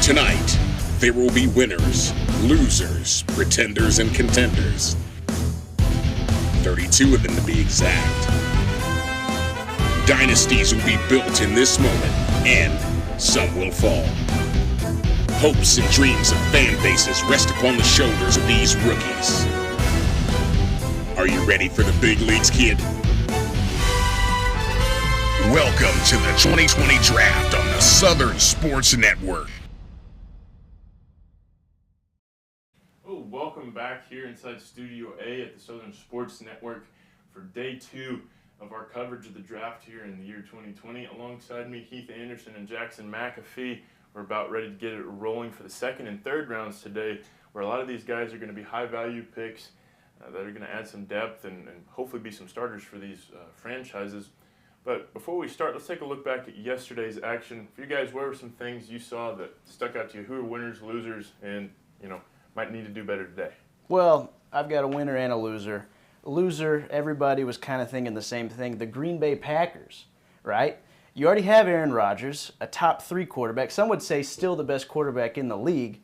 Tonight, there will be winners, losers, pretenders, and contenders. 32 of them to be exact. Dynasties will be built in this moment, and some will fall. Hopes and dreams of fan bases rest upon the shoulders of these rookies. Are you ready for the big leagues, kid? Welcome to the 2020 Draft on the Southern Sports Network. Welcome back here inside Studio A at the Southern Sports Network for day 2 of our coverage of the draft here in the year 2020. Alongside me, Heath Anderson and Jackson McAfee. We're about ready to get it rolling for the second and third rounds today, where a lot of these guys are going to be high-value picks that are going to add some depth and hopefully be some starters for these franchises. But before we start, let's take a look back at yesterday's action. For you guys, what were some things you saw that stuck out to you? Who are winners, losers, and, might need to do better today? Well, I've got a winner and a loser. Loser, everybody was kind of thinking the same thing. The Green Bay Packers, right? You already have Aaron Rodgers, a top 3 quarterback. Some would say still the best quarterback in the league.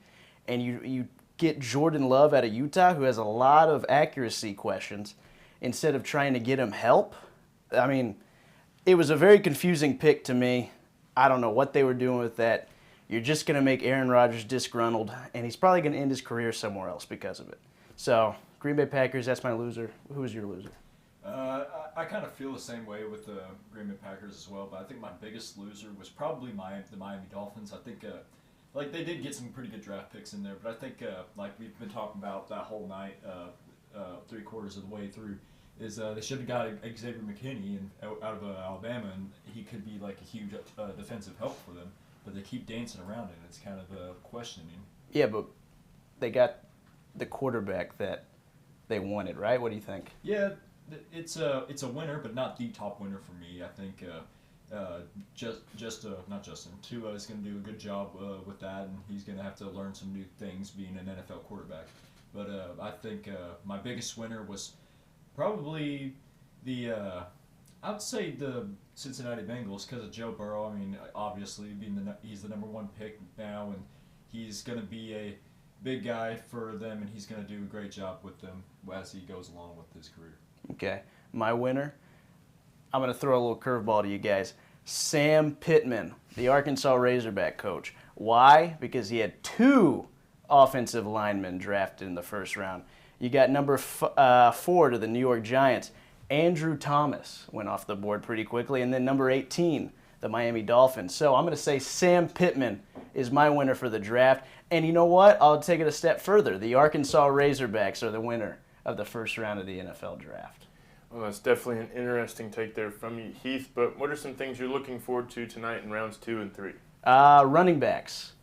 And you get Jordan Love out of Utah, who has a lot of accuracy questions, instead of trying to get him help. I mean, it was a very confusing pick to me. I don't know what they were doing with that. You're just going to make Aaron Rodgers disgruntled, and he's probably going to end his career somewhere else because of it. So, Green Bay Packers, that's my loser. Who is your loser? I kind of feel the same way with the Green Bay Packers as well, but I think my biggest loser was probably the Miami Dolphins. I think, they did get some pretty good draft picks in there, but I think, like we've been talking about that whole night, 3/4 of the way through, is they should have got Xavier McKinney out of Alabama, and he could be like a huge defensive help for them. But they keep dancing around it. It's kind of questioning. Yeah, but they got the quarterback that they wanted, right? What do you think? Yeah, it's a winner, but not the top winner for me. I think not Justin. Tua is going to do a good job with that, and he's going to have to learn some new things being an NFL quarterback. But I think my biggest winner was probably I would say the Cincinnati Bengals because of Joe Burrow. I mean, obviously, he's the number 1 pick now, and he's going to be a big guy for them, and he's going to do a great job with them as he goes along with his career. Okay. My winner, I'm going to throw a little curveball to you guys. Sam Pittman, the Arkansas Razorback coach. Why? Because he had 2 offensive linemen drafted in the first round. You got number 4 to the New York Giants. Andrew Thomas went off the board pretty quickly, and then number 18, the Miami Dolphins. So I'm going to say Sam Pittman is my winner for the draft. And you know what? I'll take it a step further. The Arkansas Razorbacks are the winner of the first round of the NFL draft. Well, that's definitely an interesting take there from you, Heath. But what are some things you're looking forward to tonight in rounds 2 and 3? Running backs.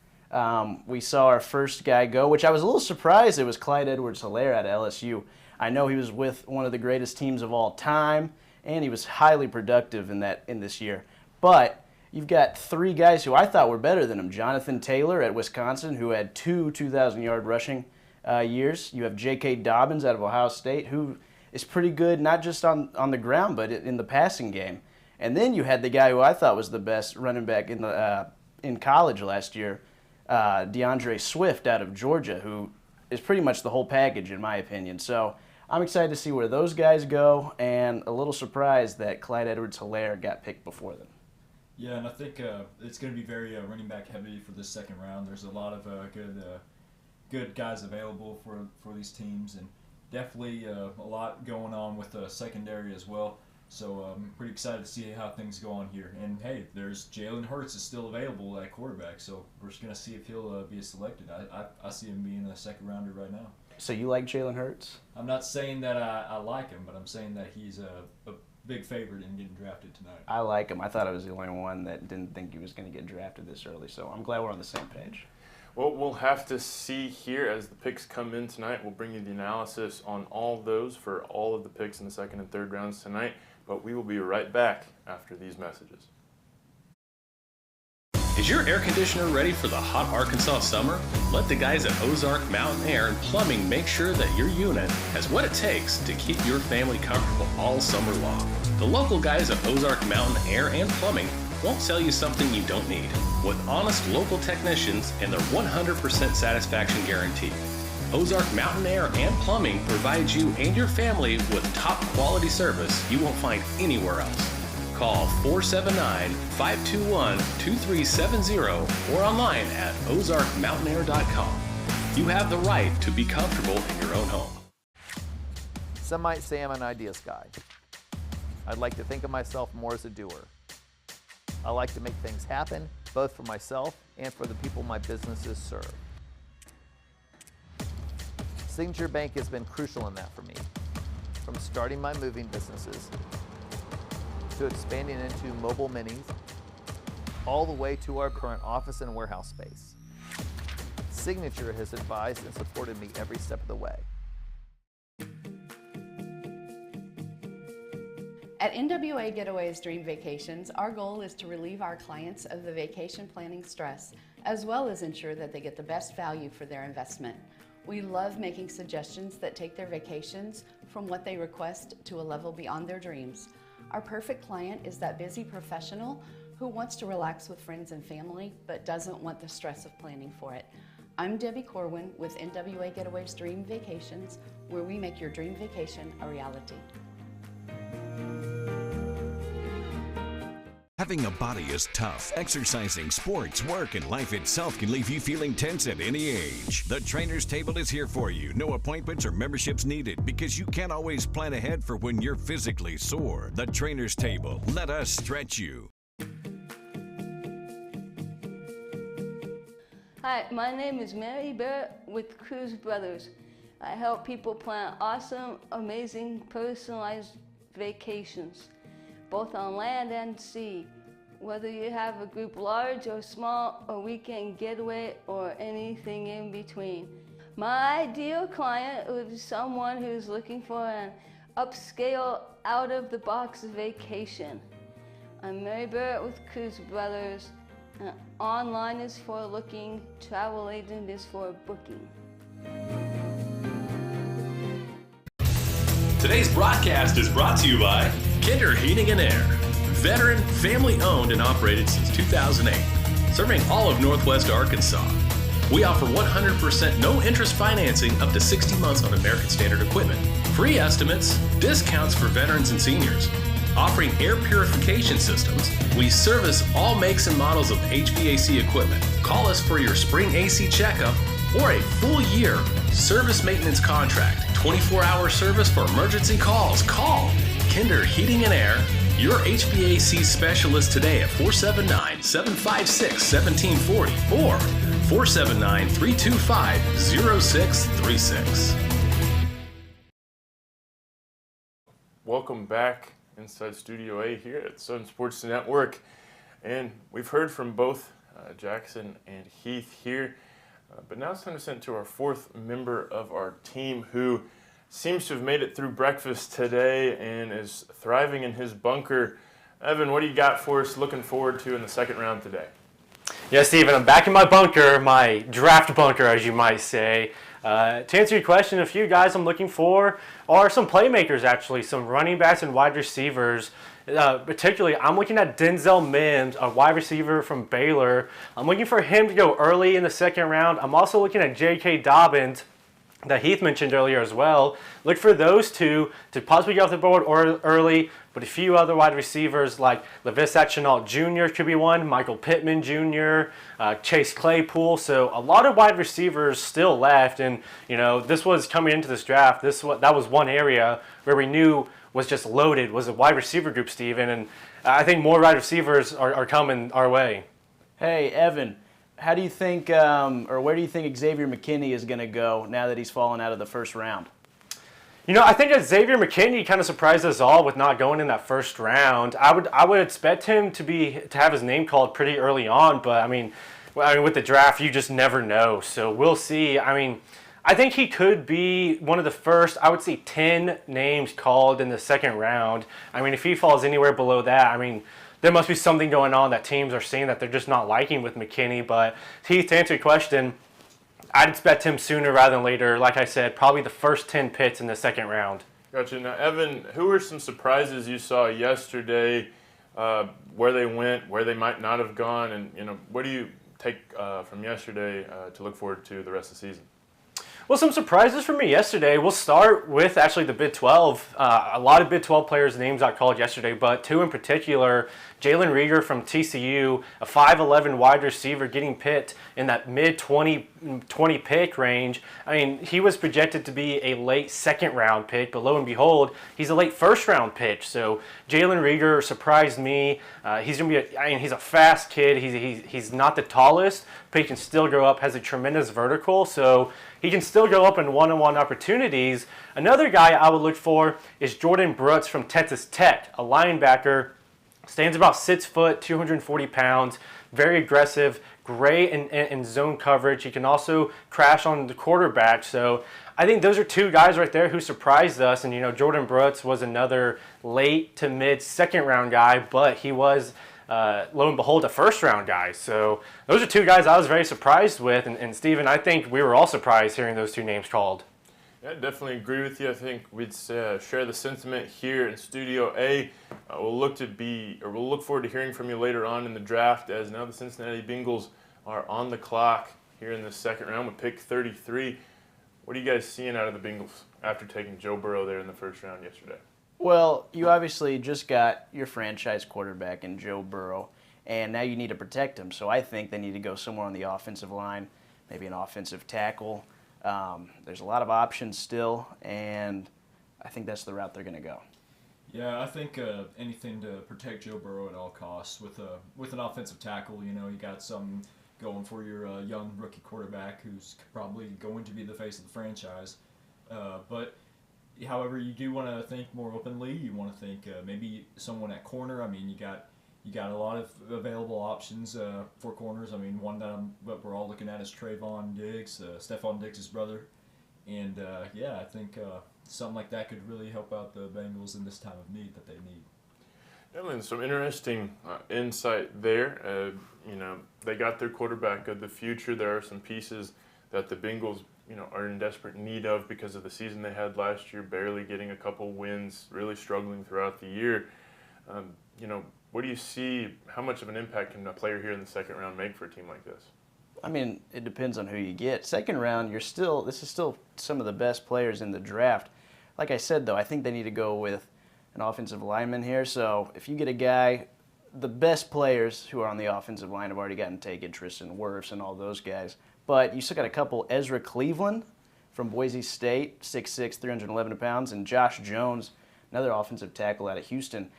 We saw our first guy go, which I was a little surprised it was Clyde Edwards-Helaire at LSU. I know he was with one of the greatest teams of all time, and he was highly productive in this year. But you've got 3 guys who I thought were better than him. Jonathan Taylor at Wisconsin, who had 2 2,000-yard rushing years. You have J.K. Dobbins out of Ohio State, who is pretty good not just on the ground, but in the passing game. And then you had the guy who I thought was the best running back in college last year, DeAndre Swift out of Georgia, who is pretty much the whole package in my opinion. So I'm excited to see where those guys go, and a little surprised that Clyde Edwards-Helaire got picked before them. Yeah, and I think it's going to be very running back heavy for this second round. There's a lot of good guys available for these teams, and definitely a lot going on with the secondary as well. So I'm pretty excited to see how things go on here. And hey, there's Jalen Hurts is still available at quarterback, so we're just going to see if he'll be selected. I see him being a second rounder right now. So you like Jalen Hurts? I'm not saying that I like him, but I'm saying that he's a big favorite in getting drafted tonight. I like him. I thought I was the only one that didn't think he was going to get drafted this early, so I'm glad we're on the same page. Well, we'll have to see here as the picks come in tonight. We'll bring you the analysis on all of those for all of the picks in the second and third rounds tonight, but we will be right back after these messages. Is your air conditioner ready for the hot Arkansas summer? Let the guys at Ozark Mountain Air and Plumbing make sure that your unit has what it takes to keep your family comfortable all summer long. The local guys at Ozark Mountain Air and Plumbing won't sell you something you don't need. With honest local technicians and their 100% satisfaction guarantee. Ozark Mountain Air and Plumbing provides you and your family with top quality service you won't find anywhere else. Call 479-521-2370 or online at ozarkmountainair.com. You have the right to be comfortable in your own home. Some might say I'm an ideas guy. I'd like to think of myself more as a doer. I like to make things happen, both for myself and for the people my businesses serve. Signature Bank has been crucial in that for me, from starting my moving businesses to expanding into mobile minis, all the way to our current office and warehouse space. Signature has advised and supported me every step of the way. At NWA Getaways Dream Vacations, our goal is to relieve our clients of the vacation planning stress, as well as ensure that they get the best value for their investment. We love making suggestions that take their vacations from what they request to a level beyond their dreams. Our perfect client is that busy professional who wants to relax with friends and family, but doesn't want the stress of planning for it. I'm Debbie Corwin with NWA Getaways Dream Vacations, where we make your dream vacation a reality. Having a body is tough. Exercising, sports, work, and life itself can leave you feeling tense at any age. The Trainer's Table is here for you. No appointments or memberships needed because you can't always plan ahead for when you're physically sore. The Trainer's Table. Let us stretch you. Hi, my name is Mary Barrett with Cruz Brothers. I help people plan awesome, amazing, personalized vacations, both on land and sea. Whether you have a group large or small, a weekend getaway, or anything in between. My ideal client would be someone who's looking for an upscale, out-of-the-box vacation. I'm Mary Barrett with Cruz Brothers. Online is for looking, travel agent is for booking. Today's broadcast is brought to you by Kinder Heating and Air. Veteran, family owned and operated since 2008, serving all of Northwest Arkansas. We offer 100% no interest financing up to 60 months on American Standard equipment. Free estimates, discounts for veterans and seniors. Offering air purification systems, we service all makes and models of HVAC equipment. Call us for your spring AC checkup or a full year service maintenance contract. 24-hour service for emergency calls. Call Kinder Heating and Air, your HVAC specialist today at 479-756-1740 or 479-325-0636. Welcome back inside Studio A here at Southern Sports Network. And we've heard from both Jackson and Heath here. But now it's time to send to our fourth member of our team who seems to have made it through breakfast today and is thriving in his bunker. Evan, what do you got for us looking forward to in the second round today? Yeah, Steven, I'm back in my bunker, my draft bunker, as you might say. To answer your question, a few guys I'm looking for are some playmakers, actually, some running backs and wide receivers. Particularly, I'm looking at Denzel Mims, a wide receiver from Baylor. I'm looking for him to go early in the second round. I'm also looking at J.K. Dobbins, that Heath mentioned earlier as well. Look for those two to possibly get off the board or early, but a few other wide receivers like Laviska Shenault Jr. could be one, Michael Pittman Jr., Chase Claypool. So a lot of wide receivers still left, and you know this was coming into this draft. That was one area where we knew was just loaded, was a wide receiver group, Steven, and I think more wide receivers are coming our way. Hey, Evan, how do you think, or where do you think Xavier McKinney is going to go now that he's fallen out of the first round? You know, I think that Xavier McKinney kind of surprised us all with not going in that first round. I would expect him to have his name called pretty early on, but I mean, with the draft, you just never know. So we'll see. I mean, I think he could be one of the first, I would say, 10 names called in the second round. I mean, if he falls anywhere below that, I mean, there must be something going on that teams are seeing that they're just not liking with McKinney. But Heath, to answer your question, I'd expect him sooner rather than later. Like I said, probably the first 10 picks in the second round. Gotcha. Now, Evan, who were some surprises you saw yesterday where they went, where they might not have gone, and what do you take from yesterday to look forward to the rest of the season? Well, some surprises for me yesterday. We'll start with actually the Big 12. A lot of Big 12 players' names got called yesterday, but two in particular. Jalen Reagor from TCU, a 5'11" wide receiver getting picked in that mid-20 pick range. I mean, he was projected to be a late second-round pick, but lo and behold, he's a late first-round pick. So Jalen Reagor surprised me. He's gonna be he's a fast kid. He's not the tallest, but he can still go up, has a tremendous vertical, so he can still go up in one-on-one opportunities. Another guy I would look for is Jordan Brooks from Texas Tech, a linebacker. Stands about 6 foot, 240 pounds, very aggressive, great in zone coverage. He can also crash on the quarterback. So I think those are two guys right there who surprised us. And, Jordan Brooks was another late to mid second round guy, but he was, lo and behold, a first round guy. So those are two guys I was very surprised with. And Steven, I think we were all surprised hearing those two names called. Yeah, I definitely agree with you. I think we'd share the sentiment here in Studio A. We'll look forward to hearing from you later on in the draft, as now the Cincinnati Bengals are on the clock here in the second round with pick 33. What are you guys seeing out of the Bengals after taking Joe Burrow there in the first round yesterday? Well, you obviously just got your franchise quarterback in Joe Burrow, and now you need to protect him. So I think they need to go somewhere on the offensive line, maybe an offensive tackle. There's a lot of options still, and I think that's the route they're going to go. Yeah, I think anything to protect Joe Burrow at all costs. With an offensive tackle, you got some going for your young rookie quarterback who's probably going to be the face of the franchise. But however, you do want to think more openly. You want to think maybe someone at corner. I mean, you got a lot of available options for corners. I mean, one that we're all looking at is Trayvon Diggs, Stephon Diggs' brother. And, I think something like that could really help out the Bengals in this time of need that they need. Definitely some interesting insight there. They got their quarterback of the future. There are some pieces that the Bengals, are in desperate need of because of the season they had last year, barely getting a couple wins, really struggling throughout the year. What do you see? How much of an impact can a player here in the second round make for a team like this? I mean, it depends on who you get. Second round, this is still some of the best players in the draft. Like I said, though, I think they need to go with an offensive lineman here. So if you get a guy, the best players who are on the offensive line have already gotten taken, Tristan Wirfs and all those guys. But you still got a couple, Ezra Cleveland from Boise State, 6'6", 311 pounds, and Josh Jones, another offensive tackle out of Houston.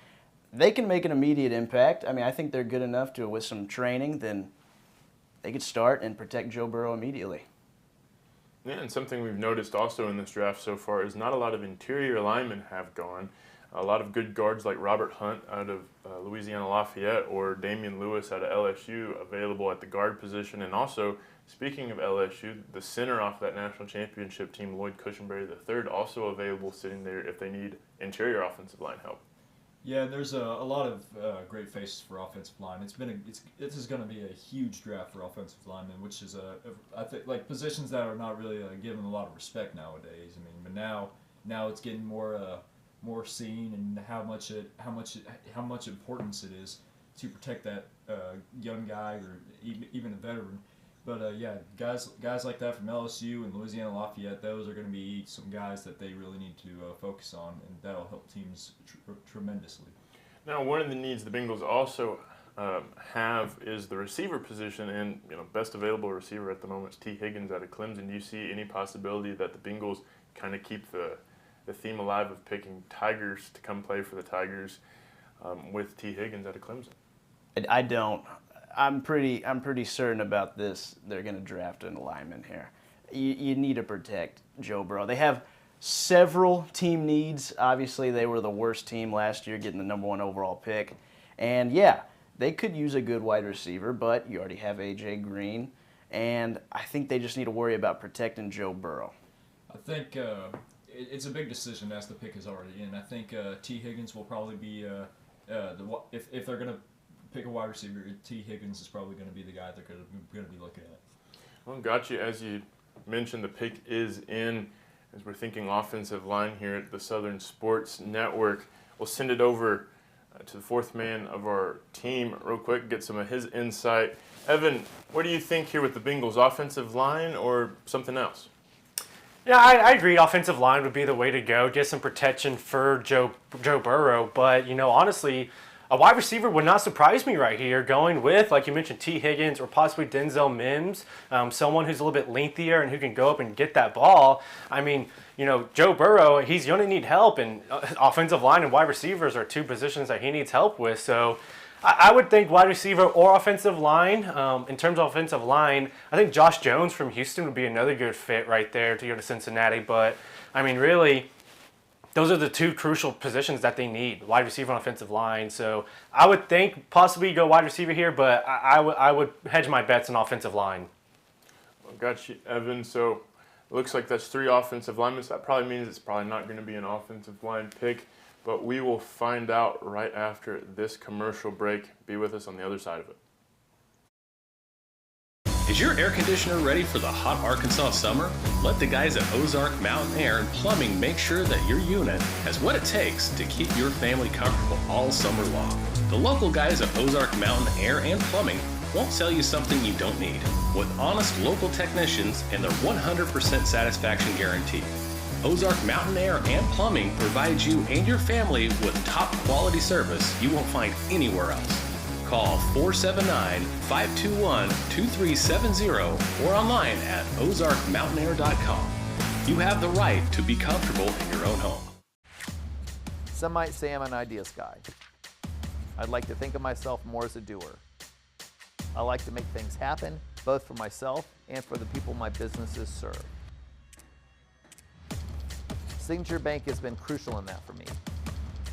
They can make an immediate impact. I mean, I think they're good enough to, with some training, then they could start and protect Joe Burrow immediately. Yeah, and something we've noticed also in this draft so far is not a lot of interior linemen have gone. A lot of good guards like Robert Hunt out of Louisiana Lafayette or Damian Lewis out of LSU available at the guard position. And also, speaking of LSU, the center off that national championship team, Lloyd Cushenberry III, also available sitting there if they need interior offensive line help. Yeah, there's a lot of great faces for offensive line. This is going to be a huge draft for offensive linemen, which is I think like positions that are not really given a lot of respect nowadays. I mean, but now it's getting more seen, and how much importance it is to protect that young guy or even a veteran. But guys like that from LSU and Louisiana Lafayette, those are going to be some guys that they really need to focus on, and that'll help teams tremendously. Now, one of the needs the Bengals also have is the receiver position, and best available receiver at the moment is T. Higgins out of Clemson. Do you see any possibility that the Bengals kind of keep the theme alive of picking Tigers to come play for the Tigers with T. Higgins out of Clemson? I don't. I'm pretty certain about this. They're going to draft an lineman here. You need to protect Joe Burrow. They have several team needs. Obviously, they were the worst team last year, getting the #1 overall pick. And yeah, they could use a good wide receiver, but you already have A.J. Green. And I think they just need to worry about protecting Joe Burrow. I think it's a big decision as the pick is already in. I think T. Higgins will probably be if they're going to pick a wide receiver, T. Higgins is probably going to be the guy they're going to be looking at. Well, gotcha. As you mentioned, the pick is in. As we're thinking offensive line here at the Southern Sports Network, we'll send it over to the fourth man of our team real quick, get some of his insight. Evan, what do you think here with the Bengals, offensive line or something else? Yeah, I agree. Offensive line would be the way to go. Get some protection for Joe Burrow. But, honestly, a wide receiver would not surprise me right here. Going with, like you mentioned, T. Higgins or possibly Denzel Mims, someone who's a little bit lengthier and who can go up and get that ball. I mean, Joe Burrow, he's going to need help, and offensive line and wide receivers are two positions that he needs help with. So I would think wide receiver or offensive line. In terms of offensive line, I think Josh Jones from Houston would be another good fit right there to go to Cincinnati. But, I mean, really, those are the two crucial positions that they need, wide receiver and offensive line. So I would think possibly go wide receiver here, but I would hedge my bets on offensive line. Well, got you, Evan. So it looks like that's 3 offensive linemen. So that probably means it's probably not going to be an offensive line pick. But we will find out right after this commercial break. Be with us on the other side of it. Is your air conditioner ready for the hot Arkansas summer? Let the guys at Ozark Mountain Air and Plumbing make sure that your unit has what it takes to keep your family comfortable all summer long. The local guys at Ozark Mountain Air and Plumbing won't sell you something you don't need, with honest local technicians and their 100% satisfaction guarantee. Ozark Mountain Air and Plumbing provides you and your family with top quality service you won't find anywhere else. Call 479-521-2370 or online at ozarkmountainair.com. You have the right to be comfortable in your own home. Some might say I'm an ideas guy. I'd like to think of myself more as a doer. I like to make things happen, both for myself and for the people my businesses serve. Signature Bank has been crucial in that for me,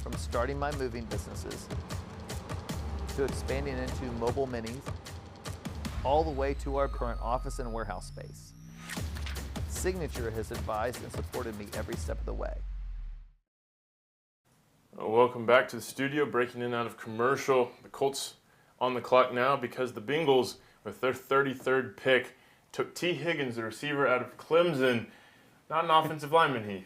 from starting my moving businesses to expanding into mobile minis, all the way to our current office and warehouse space. Signature has advised and supported me every step of the way. Welcome back to the studio, breaking in out of commercial. The Colts on the clock now because the Bengals, with their 33rd pick, took T. Higgins, the receiver out of Clemson. Not an offensive lineman, Heath.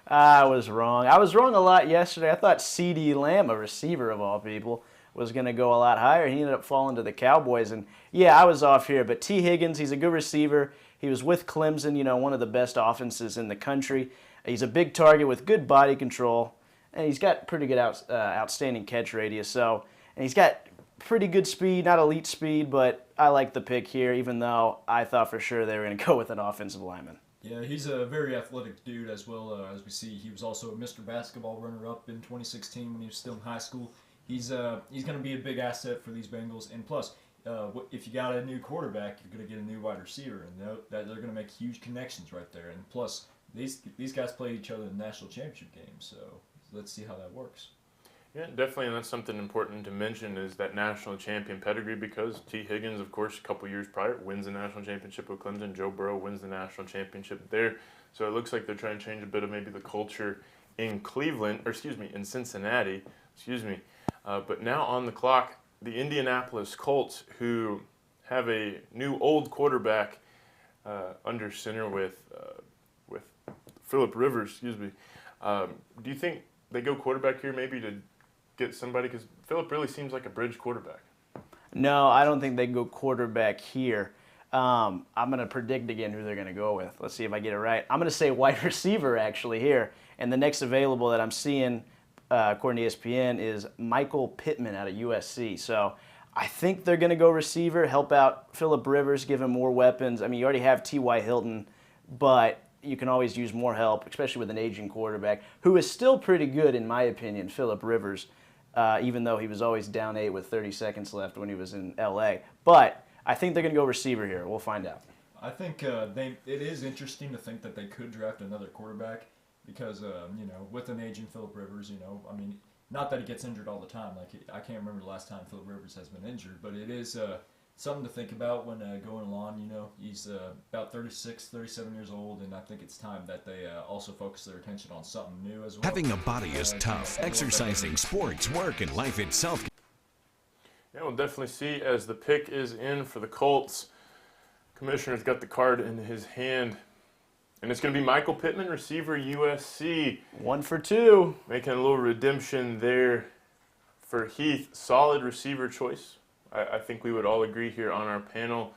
I was wrong. I was wrong a lot yesterday. I thought C.D. Lamb, a receiver of all people, was going to go a lot higher. He ended up falling to the Cowboys. And, yeah, I was off here. But T. Higgins, he's a good receiver. He was with Clemson, one of the best offenses in the country. He's a big target with good body control. And he's got pretty good outstanding catch radius. And he's got pretty good speed, not elite speed, but I like the pick here, even though I thought for sure they were going to go with an offensive lineman. Yeah, he's a very athletic dude as well. As we see, he was also a Mr. Basketball runner-up in 2016 when he was still in high school. He's going to be a big asset for these Bengals. And plus, if you got a new quarterback, you're going to get a new wide receiver, and they're going to make huge connections right there. And plus, these guys play each other in the national championship games, so let's see how that works. Yeah, definitely, and that's something important to mention is that national champion pedigree because T. Higgins, of course, a couple years prior, wins the national championship with Clemson. Joe Burrow wins the national championship there. So it looks like they're trying to change a bit of maybe the culture in in Cincinnati, but now on the clock, the Indianapolis Colts, who have a new old quarterback under center with Phillip Rivers, do you think they go quarterback here maybe to get somebody, because Phillip really seems like a bridge quarterback? No, I don't think they go quarterback here. I'm going to predict again who they're going to go with. Let's see if I get it right. I'm going to say wide receiver actually here. And the next available that I'm seeing, according to ESPN, is Michael Pittman out of USC. So I think they're going to go receiver, help out Phillip Rivers, give him more weapons. I mean, you already have T.Y. Hilton, but you can always use more help, especially with an aging quarterback, who is still pretty good, in my opinion, Phillip Rivers, even though he was always down 8 with 30 seconds left when he was in L.A. But I think they're going to go receiver here. We'll find out. I think it is interesting to think that they could draft another quarterback because, with an aging Phillip Rivers, not that he gets injured all the time. I can't remember the last time Phillip Rivers has been injured, but it is something to think about when going along. He's about 36, 37 years old, and I think it's time that they also focus their attention on something new as well. Having a body is tough. Exercising, sports, work, and life itself. Yeah, we'll definitely see as the pick is in for the Colts. Commissioner's got the card in his hand. And it's going to be Michael Pittman, receiver, USC. 1 for 2. Making a little redemption there For Heath, solid receiver choice. I think we would all agree here on our panel.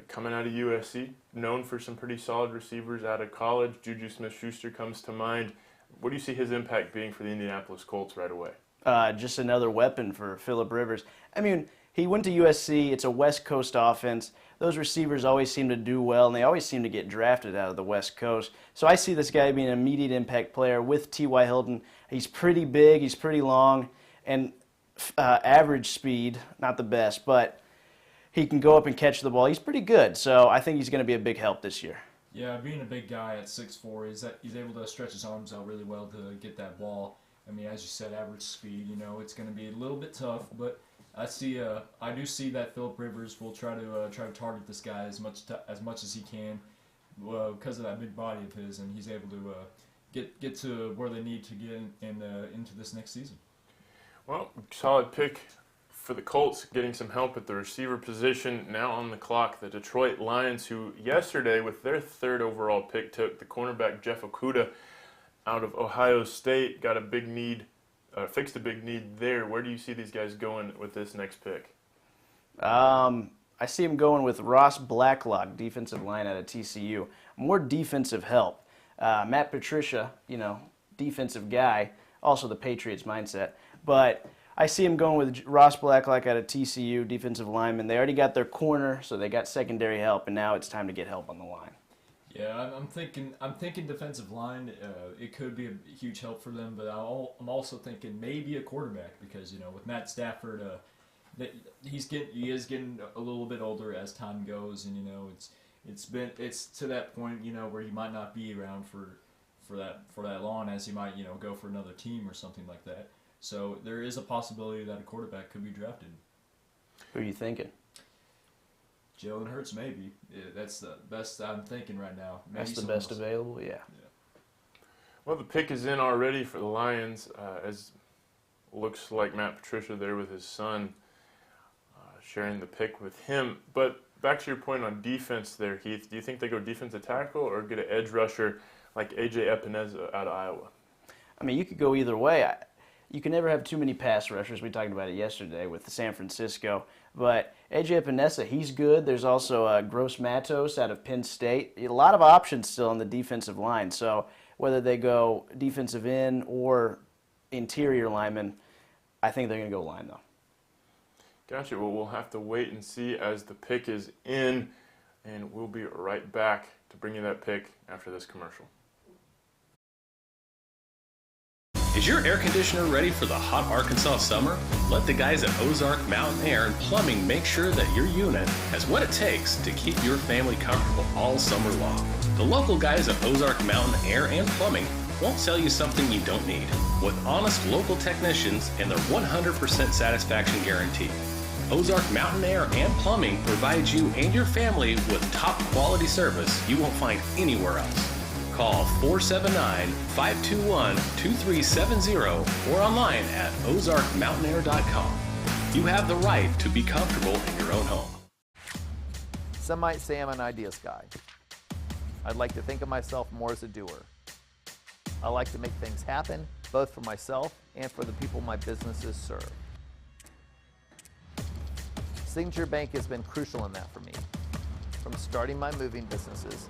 Coming out of USC, known for some pretty solid receivers out of college. Juju Smith-Schuster comes to mind. What do you see his impact being for the Indianapolis Colts right away? Just another weapon for Phillip Rivers. I mean, he went to USC. It's a West Coast offense. Those receivers always seem to do well, and they always seem to get drafted out of the West Coast. So I see this guy being an immediate impact player with T.Y. Hilton. He's pretty big, he's pretty long, and average speed, not the best, but he can go up and catch the ball. He's pretty good, so I think he's going to be a big help this year. Yeah, being a big guy at 6'4", he's able to stretch his arms out really well to get that ball. I mean, as you said, average speed, it's going to be a little bit tough, but I do see that Phillip Rivers will try to target this guy as much as he can because of that big body of his, and he's able to get to where they need to get into this next season. Well, solid pick for the Colts, getting some help at the receiver position. Now on the clock, the Detroit Lions, who yesterday with their 3rd overall pick took the cornerback Jeff Okudah out of Ohio State. Got a big need, fixed a big need there. Where do you see these guys going with this next pick? I see him going with Ross Blacklock, defensive line out of TCU. More defensive help. Matt Patricia, defensive guy, also the Patriots mindset. But I see him going with Ross Blacklock out of TCU, defensive lineman. They already got their corner, so they got secondary help, and now it's time to get help on the line. Yeah, I'm thinking defensive line. It could be a huge help for them, but I'm also thinking maybe a quarterback because with Matt Stafford, he is getting a little bit older as time goes, and it's to that point where he might not be around for that long as he might go for another team or something like that. So there is a possibility that a quarterback could be drafted. Who are you thinking? Jalen Hurts, maybe. Yeah, that's the best I'm thinking right now. Maybe that's the best available, yeah. Well, the pick is in already for the Lions, as looks like Matt Patricia there with his son, sharing the pick with him. But back to your point on defense there, Heath, do you think they go defensive tackle or get an edge rusher like A.J. Epineza out of Iowa? I mean, you could go either way. You can never have too many pass rushers. We talked about it yesterday with San Francisco. But A.J. Epineza, he's good. There's also Gross Matos out of Penn State. A lot of options still on the defensive line. So whether they go defensive end or interior lineman, I think they're going to go line, though. Gotcha. Well, we'll have to wait and see as the pick is in, and we'll be right back to bring you that pick after this commercial. Is your air conditioner ready for the hot Arkansas summer? Let the guys at Ozark Mountain Air and Plumbing make sure that your unit has what it takes to keep your family comfortable all summer long. The local guys at Ozark Mountain Air and Plumbing won't sell you something you don't need. With honest local technicians and their 100% satisfaction guarantee. Ozark Mountain Air and Plumbing provides you and your family with top quality service you won't find anywhere else. Call 479-521-2370 or online at ozarkmountainair.com. You have the right to be comfortable in your own home. Some might say I'm an ideas guy. I'd like to think of myself more as a doer. I like to make things happen, both for myself and for the people my businesses serve. Signature Bank has been crucial in that for me. From starting my moving businesses,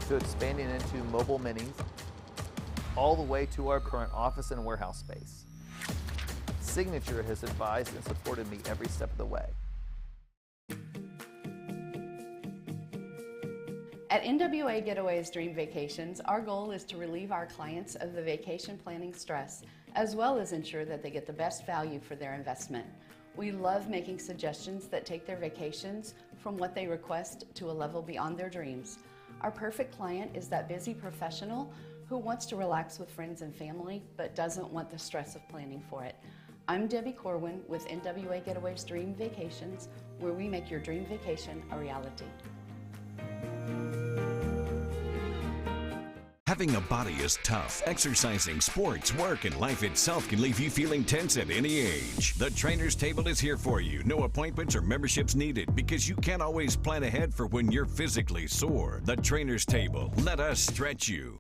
to expanding into mobile minis, all the way to our current office and warehouse space. Signature has advised and supported me every step of the way. At NWA Getaways Dream Vacations, our goal is to relieve our clients of the vacation planning stress, as well as ensure that they get the best value for their investment. We love making suggestions that take their vacations from what they request to a level beyond their dreams. Our perfect client is that busy professional who wants to relax with friends and family, but doesn't want the stress of planning for it. I'm Debbie Corwin with NWA Getaways Dream Vacations, where we make your dream vacation a reality. Having a body is tough. Exercising, sports, work, and life itself can leave you feeling tense at any age. The Trainer's Table is here for you. No appointments or memberships needed because you can't always plan ahead for when you're physically sore. The Trainer's Table. Let us stretch you.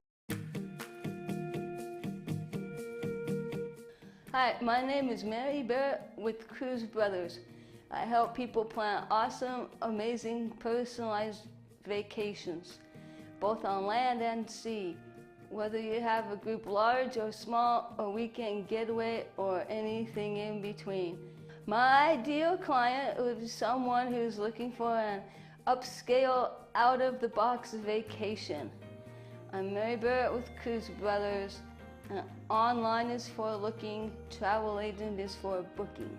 Hi, Hi, my name is Mary Barrett with Cruz Brothers. I help people plan awesome, amazing, personalized vacations, both on land and sea. Whether you have a group large or small, a weekend getaway, or anything in between. My ideal client would be someone who's looking for an upscale, out-of-the-box vacation. I'm Mary Barrett with Cruz Brothers. Online is for looking, travel agent is for booking.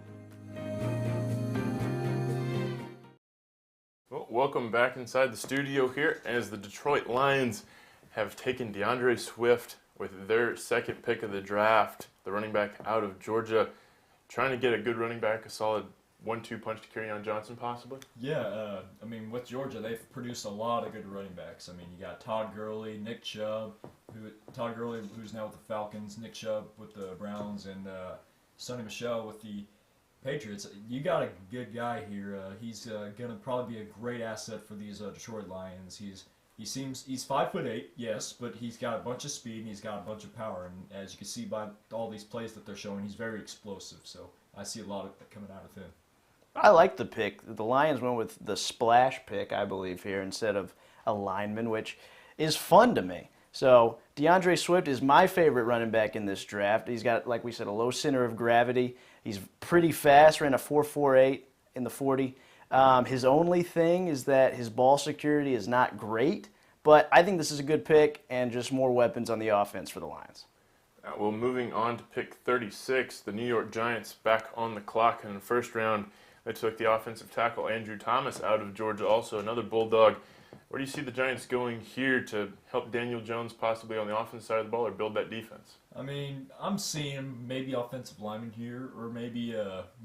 Well, welcome back inside the studio here as the Detroit Lions have taken DeAndre Swift with their second pick of the draft, the running back out of Georgia, trying to get a good running back, a solid 1-2 punch to Kerryon Johnson possibly. Yeah, I mean, with Georgia, they've produced a lot of good running backs. I mean, you got Todd Gurley, Nick Chubb, Todd Gurley, who's now with the Falcons, Nick Chubb with the Browns, and Sonny Michel with the Patriots. You got a good guy here. He's gonna probably be a great asset for these Detroit Lions. He's 5'8", yes, but he's got a bunch of speed and he's got a bunch of power. And as you can see by all these plays that they're showing, he's very explosive. So I see a lot of coming out of him. I like the pick. The Lions went with the splash pick, I believe, here instead of a lineman, which is fun to me. So DeAndre Swift is my favorite running back in this draft. He's got, like we said, a low center of gravity. He's pretty fast, ran a 4.48 in the 40. His only thing is that his ball security is not great, but I think this is a good pick and just more weapons on the offense for the Lions. Well, moving on to pick 36, the New York Giants back on the clock in the first round. They took the offensive tackle Andrew Thomas out of Georgia, also another Bulldog. Where do you see the Giants going here to help Daniel Jones possibly on the offensive side of the ball or build that defense? I mean, I'm seeing maybe offensive lineman here, or maybe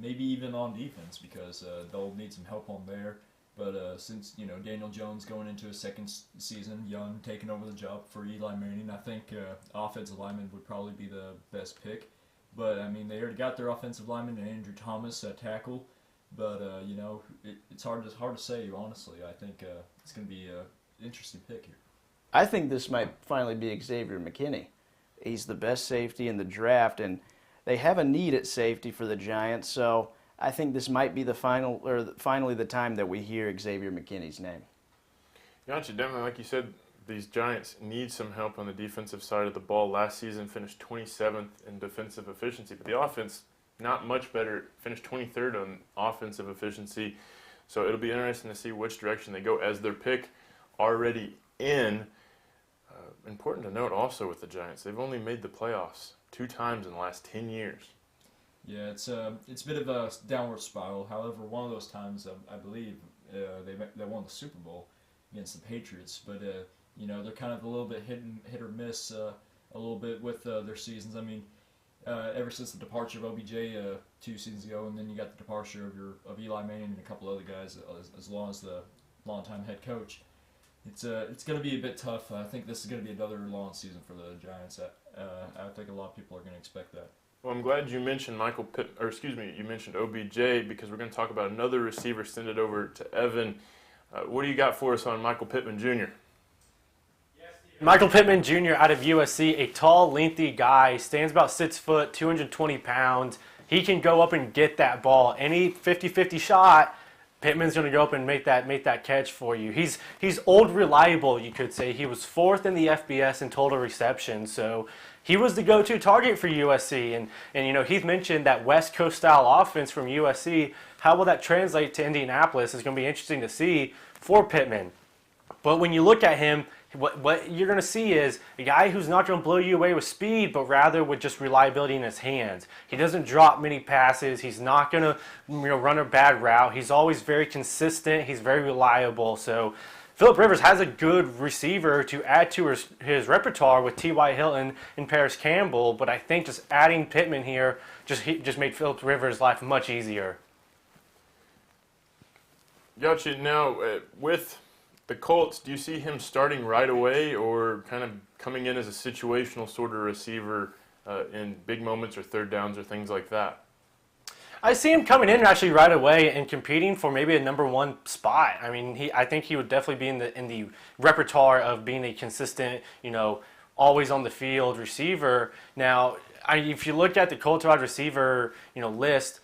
even on defense because they'll need some help on there. But since Daniel Jones going into his second season, young, taking over the job for Eli Manning, I think offensive lineman would probably be the best pick. But I mean, they already got their offensive lineman, Andrew Thomas, at tackle. But it's hard to say honestly. I think it's going to be an interesting pick here. I think this might finally be Xavier McKinney. He's the best safety in the draft, and they have a need at safety for the Giants. So I think this might be finally the time that we hear Xavier McKinney's name. Gotcha, definitely. Like you said, these Giants need some help on the defensive side of the ball. Last season finished 27th in defensive efficiency, but the offense not much better, finished 23rd on offensive efficiency. So it'll be interesting to see which direction they go as their pick already in. Important to note also with the Giants, they've only made the playoffs 2 times in the last 10 years. Yeah, it's a bit of a downward spiral. However, one of those times, I believe, they won the Super Bowl against the Patriots. But they're kind of a little bit hit or miss a little bit with their seasons. I mean, ever since the departure of OBJ 2 seasons ago, and then you got the departure of Eli Manning and a couple other guys, as long as the longtime head coach. It's going to be a bit tough. I think this is going to be another long season for the Giants. I think a lot of people are going to expect that. Well, I'm glad you mentioned you mentioned OBJ because we're going to talk about another receiver. Send it over to Evan. What do you got for us on Michael Pittman Jr.? Michael Pittman Jr. out of USC, a tall, lengthy guy, stands about 6 foot, 220 pounds. He can go up and get that ball. Any 50-50 shot, Pittman's going to go up and make that catch for you. He's old reliable, you could say. He was 4th in the FBS in total reception, so he was the go-to target for USC. And Heath mentioned that West Coast style offense from USC. How will that translate to Indianapolis is going to be interesting to see for Pittman. But when you look at him, what you're going to see is a guy who's not going to blow you away with speed, but rather with just reliability in his hands. He doesn't drop many passes. He's not going to run a bad route. He's always very consistent. He's very reliable. So Phillip Rivers has a good receiver to add to his repertoire with T.Y. Hilton and Paris Campbell, but I think just adding Pittman here just made Phillip Rivers' life much easier. Gotcha. Now, with the Colts, do you see him starting right away or kind of coming in as a situational sort of receiver in big moments or third downs or things like that? I see him coming in actually right away and competing for maybe a number 1 spot. I mean, I think he would definitely be in the repertoire of being a consistent, always on the field receiver. Now, if you look at the Colts wide receiver, list,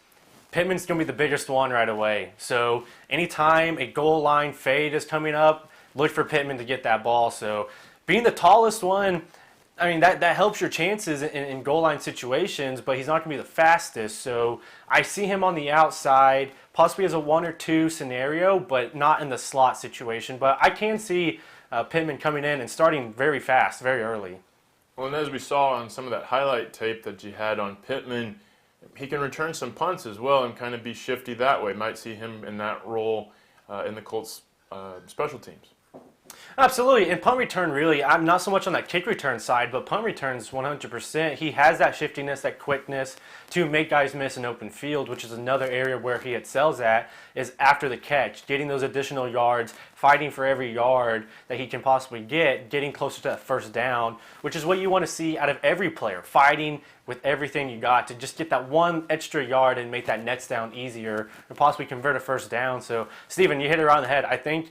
Pittman's going to be the biggest one right away. So anytime a goal line fade is coming up, look for Pittman to get that ball. So being the tallest one, I mean, that helps your chances in goal line situations, but he's not going to be the fastest. So I see him on the outside, possibly as a 1 or 2 scenario, but not in the slot situation. But I can see Pittman coming in and starting very fast, very early. Well, and as we saw on some of that highlight tape that you had on Pittman, he can return some punts as well and kind of be shifty that way. Might see him in that role in the Colts special teams. Absolutely, and punt return really, I'm not so much on that kick return side, but punt returns 100%. He has that shiftiness, that quickness to make guys miss an open field, which is another area where he excels at, is after the catch, getting those additional yards, fighting for every yard that he can possibly get, getting closer to that first down, which is what you want to see out of every player, fighting with everything you got to just get that one extra yard and make that next down easier and possibly convert a first down. So, Steven, you hit it around the head. I think,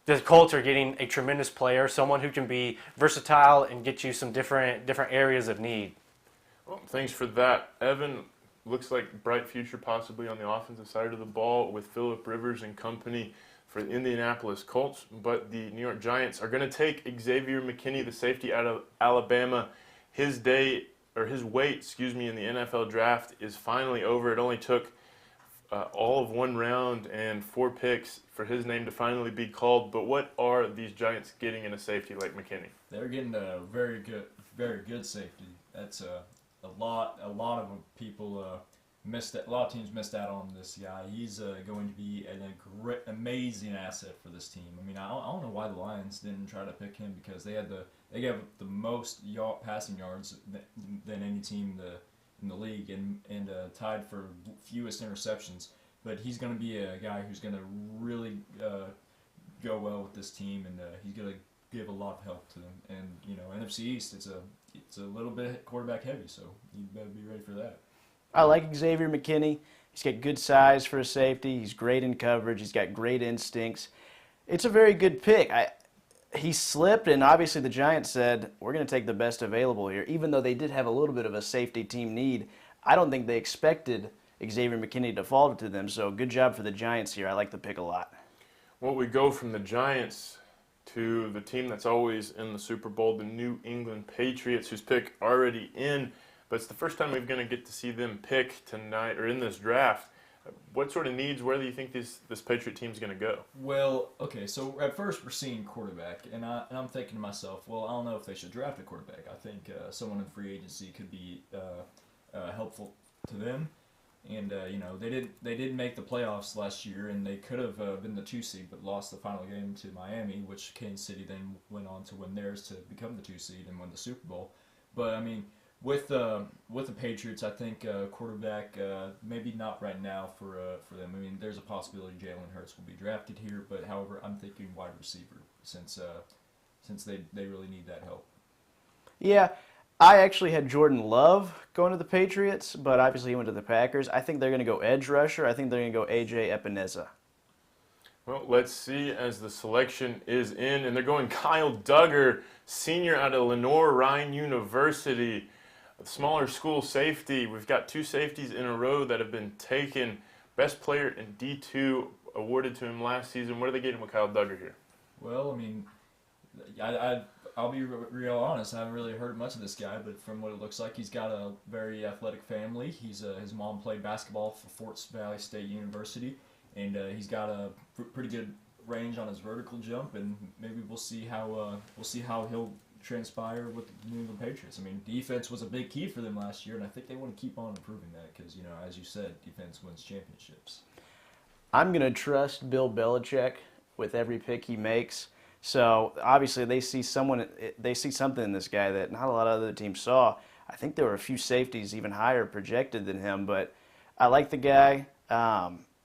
the Colts are getting a tremendous player, someone who can be versatile and get you some different areas of need. Well, thanks for that, Evan. Looks like bright future possibly on the offensive side of the ball with Phillip Rivers and company for the Indianapolis Colts, but the New York Giants are going to take Xavier McKinney, the safety out of Alabama. His wait, in the NFL draft is finally over. It only took all of 1 round and 4 picks for his name to finally be called. But what are these Giants getting in a safety like McKinney? They're getting a very good safety. That's a lot of people missed. A lot of teams missed out on this guy. He's going to be an amazing asset for this team. I mean, I don't know why the Lions didn't try to pick him, because they gave the most passing yards than any team in the league, and tied for fewest interceptions. But he's going to be a guy who's going to really go well with this team, and he's going to give a lot of help to them. And NFC East, it's a little bit quarterback heavy, so you better be ready for that. I like Xavier McKinney. He's got good size for a safety. He's great in coverage. He's got great instincts. It's a very good pick. He slipped, and obviously the Giants said, we're going to take the best available here. Even though they did have a little bit of a safety team need, I don't think they expected Xavier McKinney to fall to them. So good job for the Giants here. I like the pick a lot. Well, we go from the Giants to the team that's always in the Super Bowl, the New England Patriots, whose pick already in. But it's the first time we're going to get to see them pick tonight, or in this draft. What sort of needs, where do you think this Patriot team's going to go? Well, okay, so at first we're seeing quarterback, and I'm thinking to myself, well, I don't know if they should draft a quarterback. I think someone in free agency could be helpful to them. And they didn't make the playoffs last year, and they could have been the 2 seed, but lost the final game to Miami, which Kansas City then went on to win theirs to become the 2 seed and win the Super Bowl. But I mean, with the Patriots, I think quarterback maybe not right now for them. I mean, there's a possibility Jalen Hurts will be drafted here, but however, I'm thinking wide receiver since they really need that help. Yeah, I actually had Jordan Love going to the Patriots, but obviously he went to the Packers. I think they're going to go edge rusher. I think they're going to go A.J. Epineza. Well, let's see as the selection is in, and they're going Kyle Dugger, senior out of Lenoir-Rhyne University. A smaller school safety. We've got 2 safeties in a row that have been taken. Best player in D2 awarded to him last season. What are they getting with Kyle Dugger here? Well, I mean, I'll be real honest. I haven't really heard much of this guy, but from what it looks like, he's got a very athletic family. His mom played basketball for Fort Valley State University, and he's got a pretty good range on his vertical jump. And maybe we'll see how he'll transpire with the New England Patriots. I mean, defense was a big key for them last year, and I think they want to keep on improving that because, as you said, defense wins championships. I'm going to trust Bill Belichick with every pick he makes. So obviously they see something in this guy that not a lot of other teams saw. I think there were a few safeties even higher projected than him, but I like the guy.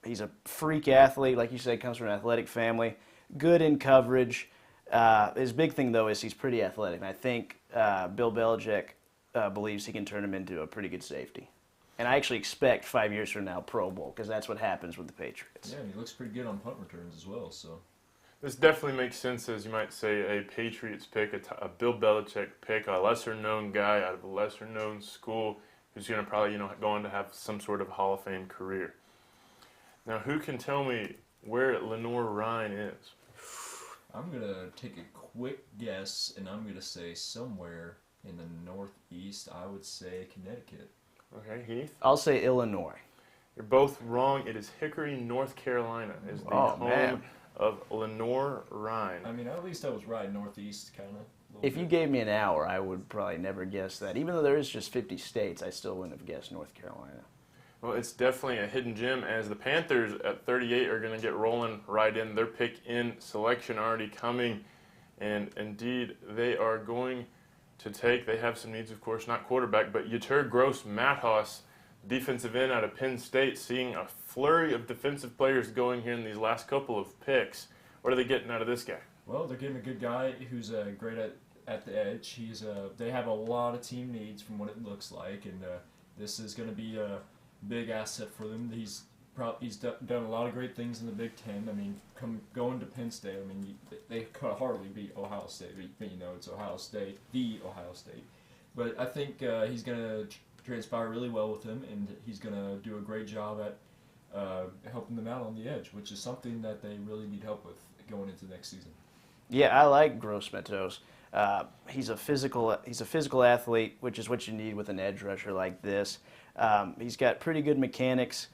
He's a freak athlete, like you said, comes from an athletic family, good in coverage. His big thing, though, is he's pretty athletic. And I think Bill Belichick believes he can turn him into a pretty good safety. And I actually expect 5 years from now Pro Bowl, because that's what happens with the Patriots. Yeah, and he looks pretty good on punt returns as well. So This definitely makes sense, as you might say, a Patriots pick, a Bill Belichick pick, a lesser-known guy out of a lesser-known school who's going to probably, go on to have some sort of Hall of Fame career. Now, who can tell me where Lenoir-Rhyne is? I'm going to take a quick guess, and I'm going to say somewhere in the Northeast. I would say Connecticut. Okay, Heath? I'll say Illinois. You're both wrong. It is Hickory, North Carolina, is the home of Lenoir-Rhyne. I mean, at least I was right, Northeast, kind of. If you gave me an hour, I would probably never guess that. Even though there is just 50 states, I still wouldn't have guessed North Carolina. Well, it's definitely a hidden gem, as the Panthers at 38 are going to get rolling right in. Their pick in selection already coming, and indeed they are going to take, they have some needs, of course, not quarterback, but Yetur Gross-Matos, defensive end out of Penn State, seeing a flurry of defensive players going here in these last couple of picks. What are they getting out of this guy? Well, they're getting a good guy who's great at the edge. They have a lot of team needs from what it looks like, and this is going to be a big asset for them. He's done a lot of great things in the Big Ten. I mean, going to Penn State, I mean, they could hardly beat Ohio State. But, it's Ohio State, the Ohio State. But I think he's going to transpire really well with him, and he's going to do a great job at helping them out on the edge, which is something that they really need help with going into next season. Yeah, I like Gross-Matos. He's a physical athlete, which is what you need with an edge rusher like this. He's got pretty good mechanics.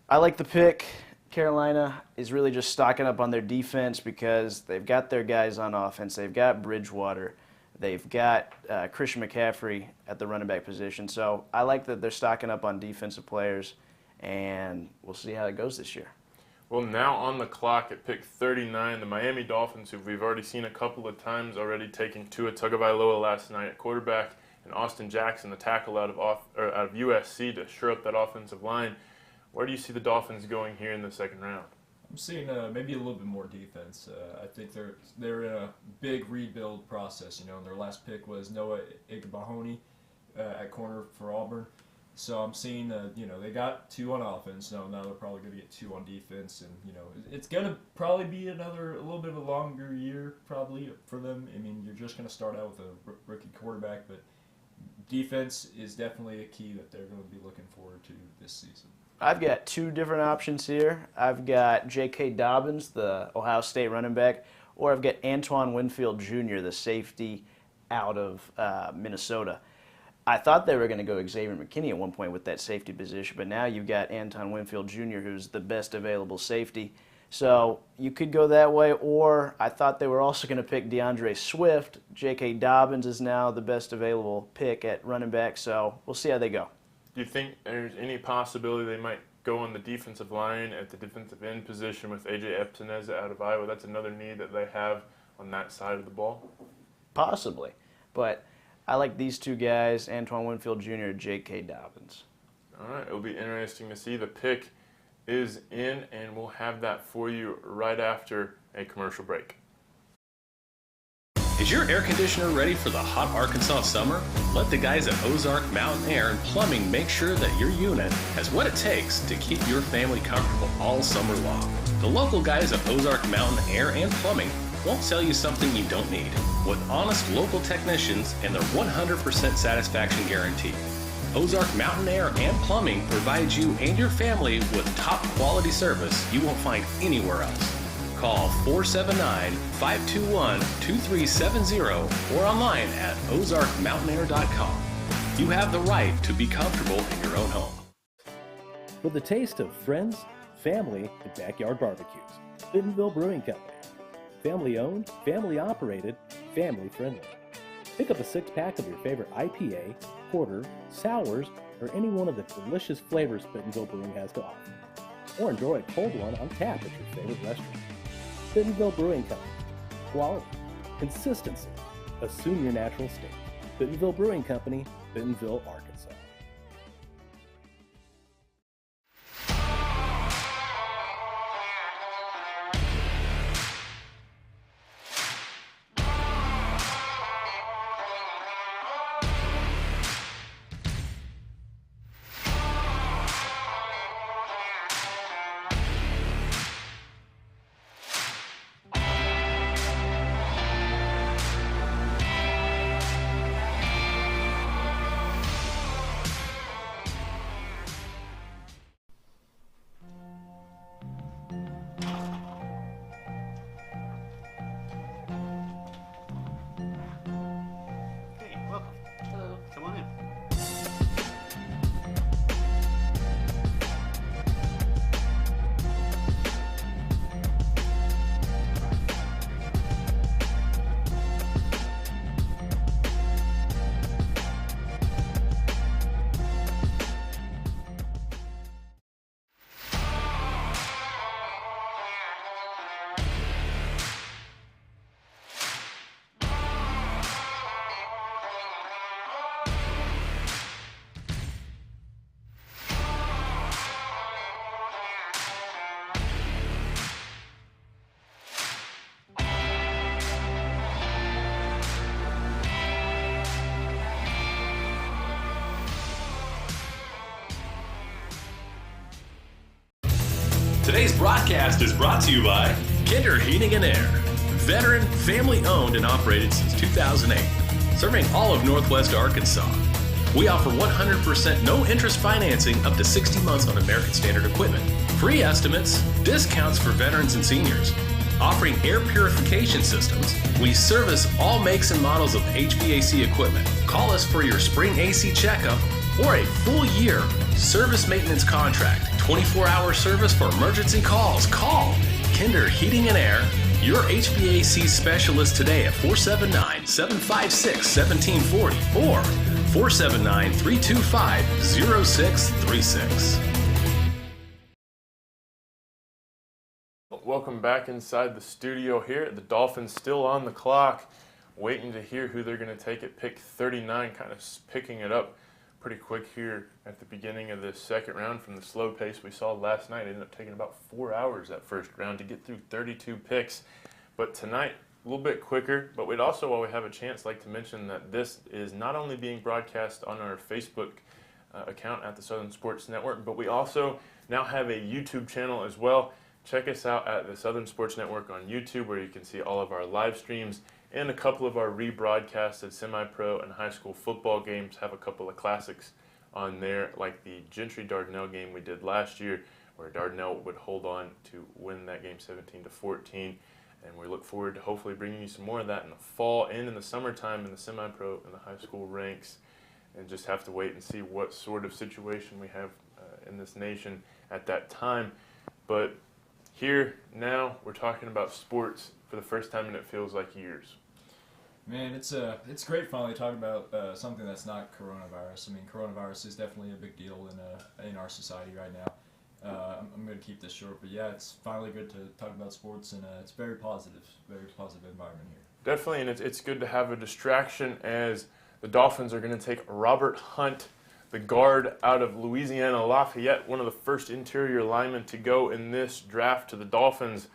I like the pick. Carolina is really just stocking up on their defense because they've got their guys on offense. They've got Bridgewater. They've got Christian McCaffrey at the running back position. So I like that they're stocking up on defensive players, and we'll see how it goes this year. Well, now on the clock at pick 39, the Miami Dolphins, who we've already seen a couple of times already, taking Tua Tagovailoa last night at quarterback, and Austin Jackson, the tackle out of USC, to shore up that offensive line. Where do you see the Dolphins going here in the second round? I'm seeing maybe a little bit more defense. I think they're in a big rebuild process. And their last pick was Noah Igbahone at corner for Auburn. So I'm seeing, they got 2 on offense. Now they're probably going to get 2 on defense. And, it's going to probably be a little bit of a longer year probably for them. I mean, you're just going to start out with a rookie quarterback. But defense is definitely a key that they're going to be looking forward to this season. I've got 2 different options here. I've got J.K. Dobbins, the Ohio State running back, or I've got Antoine Winfield Jr., the safety out of Minnesota. I thought they were going to go Xavier McKinney at one point with that safety position, but now you've got Antoine Winfield Jr., who's the best available safety. So you could go that way, or I thought they were also going to pick DeAndre Swift. J.K. Dobbins is now the best available pick at running back, so we'll see how they go. Do you think there's any possibility they might go on the defensive line at the defensive end position with A.J. Epineza out of Iowa? That's another need that they have on that side of the ball. Possibly, but I like these 2 guys, Antoine Winfield Jr. and J.K. Dobbins. All right, it'll be interesting to see. The pick is in, and we'll have that for you right after a commercial break. Is your air conditioner ready for the hot Arkansas summer? Let the guys at Ozark Mountain Air and Plumbing make sure that your unit has what it takes to keep your family comfortable all summer long. The local guys at Ozark Mountain Air and Plumbing won't sell you something you don't need. With honest local technicians and their 100% satisfaction guarantee. Ozark Mountain Air and Plumbing provides you and your family with top quality service you won't find anywhere else. Call 479-521-2370 or online at ozarkmountainair.com. You have the right to be comfortable in your own home. With the taste of friends, family, and backyard barbecues, Bentonville Brewing Company. Family owned, family operated, family friendly. Pick up a 6-pack of your favorite IPA, porter, sours, or any one of the delicious flavors Bentonville Brewing has to offer. Or enjoy a cold one on tap at your favorite restaurant. Bentonville Brewing Company. Quality. Consistency. Assume your natural state. Bentonville Brewing Company, Bentonville, Arkansas. Today's broadcast is brought to you by Kinder Heating and Air. Veteran, family owned and operated since 2008. Serving all of Northwest Arkansas. We offer 100% no interest financing up to 60 months on American Standard equipment. Free estimates, discounts for veterans and seniors. Offering air purification systems, we service all makes and models of HVAC equipment. Call us for your spring AC checkup or a full year service maintenance contract. 24-hour service for emergency calls. Call Kinder Heating and Air, your HVAC specialist today at 479-756-1740 or 479-325-0636. Welcome back inside the studio here. The Dolphins still on the clock, waiting to hear who they're going to take at pick 39, kind of picking it up pretty quick here at the beginning of this second round from the slow pace we saw last night. It ended up taking about 4 hours that first round to get through 32 picks. But tonight, a little bit quicker. But we'd also, while we have a chance, like to mention that this is not only being broadcast on our Facebook account at the Southern Sports Network, but we also now have a YouTube channel as well. Check us out at the Southern Sports Network on YouTube, where you can see all of our live streams and a couple of our rebroadcasted semi-pro and high school football games. Have a couple of classics on there, like the Gentry-Dardanelle game we did last year, where Dardanelle would hold on to win that game 17-14. And we look forward to hopefully bringing you some more of that in the fall and in the summertime in the semi-pro and the high school ranks. And just have to wait and see what sort of situation we have in this nation at that time. But here, now, we're talking about sports for the first time, and it feels like years. Man, it's great finally talking about something that's not coronavirus. I mean, coronavirus is definitely a big deal in our society right now. I'm going to keep this short, but yeah, it's finally good to talk about sports, and it's very positive environment here. Definitely, and it's good to have a distraction as the Dolphins are going to take Robert Hunt, the guard out of Louisiana Lafayette, one of the first interior linemen to go in this draft to the Dolphins.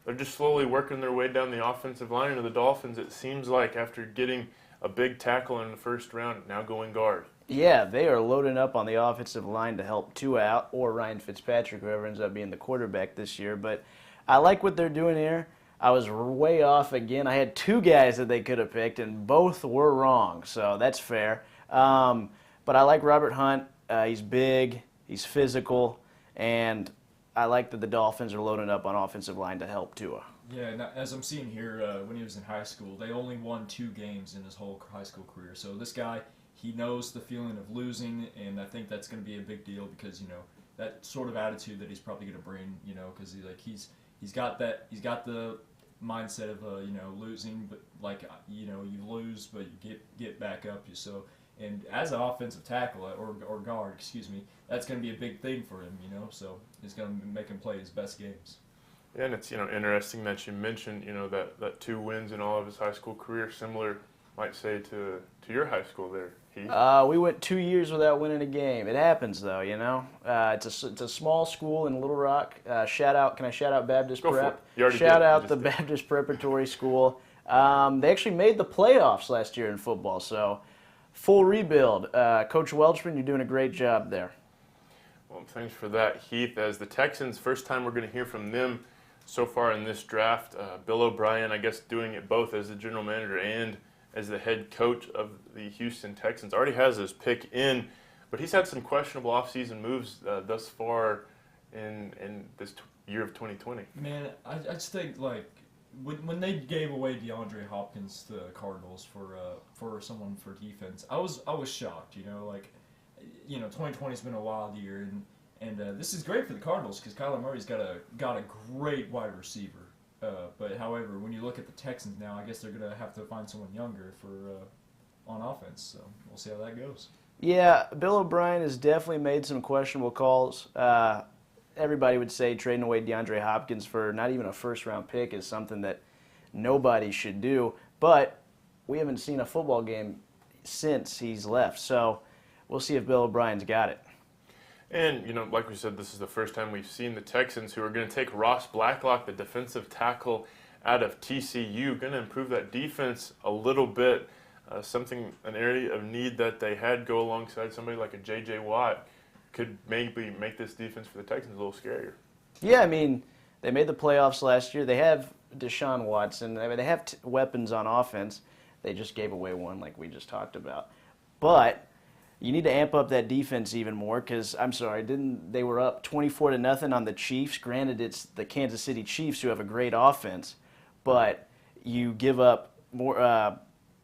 They're just slowly working their way down the offensive line of the Dolphins, it seems like, after getting a big tackle in the first round, now going guard. Yeah, they are loading up on the offensive line to help Tua out, or Ryan Fitzpatrick, whoever ends up being the quarterback this year. But I like what they're doing here. I was way off again. I had two guys that they could have picked, and both were wrong, so that's fair. But I like Robert Hunt. He's big, he's physical, and I like that the Dolphins are loading up on offensive line to help Tua. Yeah, and as I'm seeing here, when he was in high school, they only won 2 games in his whole high school career. So this guy, he knows the feeling of losing, and I think that's going to be a big deal because, you know, that sort of attitude that he's probably going to bring, you know, because he's got the mindset of losing, but like, you know, you lose but you get back up. And as an offensive tackle or guard, that's going to be a big thing for him, you know. So it's going to make him play his best games. Yeah, and it's, you know, interesting that you mentioned, you know, that 2 wins in all of his high school career, similar, might say, to your high school there, Heath. We went 2 years without winning a game. It happens, though, you know. It's a small school in Little Rock. Can I shout out Baptist Go Prep? for it. You already Shout did. out the Baptist Preparatory School. They actually made the playoffs last year in football, so full rebuild. Coach Welchman, you're doing a great job there. Well, thanks for that, Heath. As the Texans, first time we're going to hear from them so far in this draft. Bill O'Brien, I guess, doing it both as the general manager and as the head coach of the Houston Texans. Already has his pick in, but he's had some questionable offseason moves thus far in this year of 2020. Man, I just think, like, when they gave away DeAndre Hopkins to the Cardinals for someone for defense, I was shocked. You know, like, you know, 2020's been a wild year, and this is great for the Cardinals because Kyler Murray's got a great wide receiver. But however, when you look at the Texans now, I guess they're gonna have to find someone younger on offense. So we'll see how that goes. Yeah, Bill O'Brien has definitely made some questionable calls. Everybody would say trading away DeAndre Hopkins for not even a first-round pick is something that nobody should do. But we haven't seen a football game since he's left. So we'll see if Bill O'Brien's got it. And, you know, like we said, this is the first time we've seen the Texans, who are going to take Ross Blacklock, the defensive tackle out of TCU, going to improve that defense a little bit. An area of need that they had go alongside somebody like a J.J. Watt could maybe make this defense for the Texans a little scarier. Yeah, I mean, they made the playoffs last year. They have Deshaun Watson. I mean, they have weapons on offense. They just gave away one like we just talked about. But you need to amp up that defense even more because, I'm sorry, they were up 24-0 on the Chiefs. Granted, it's the Kansas City Chiefs who have a great offense, but you give up more,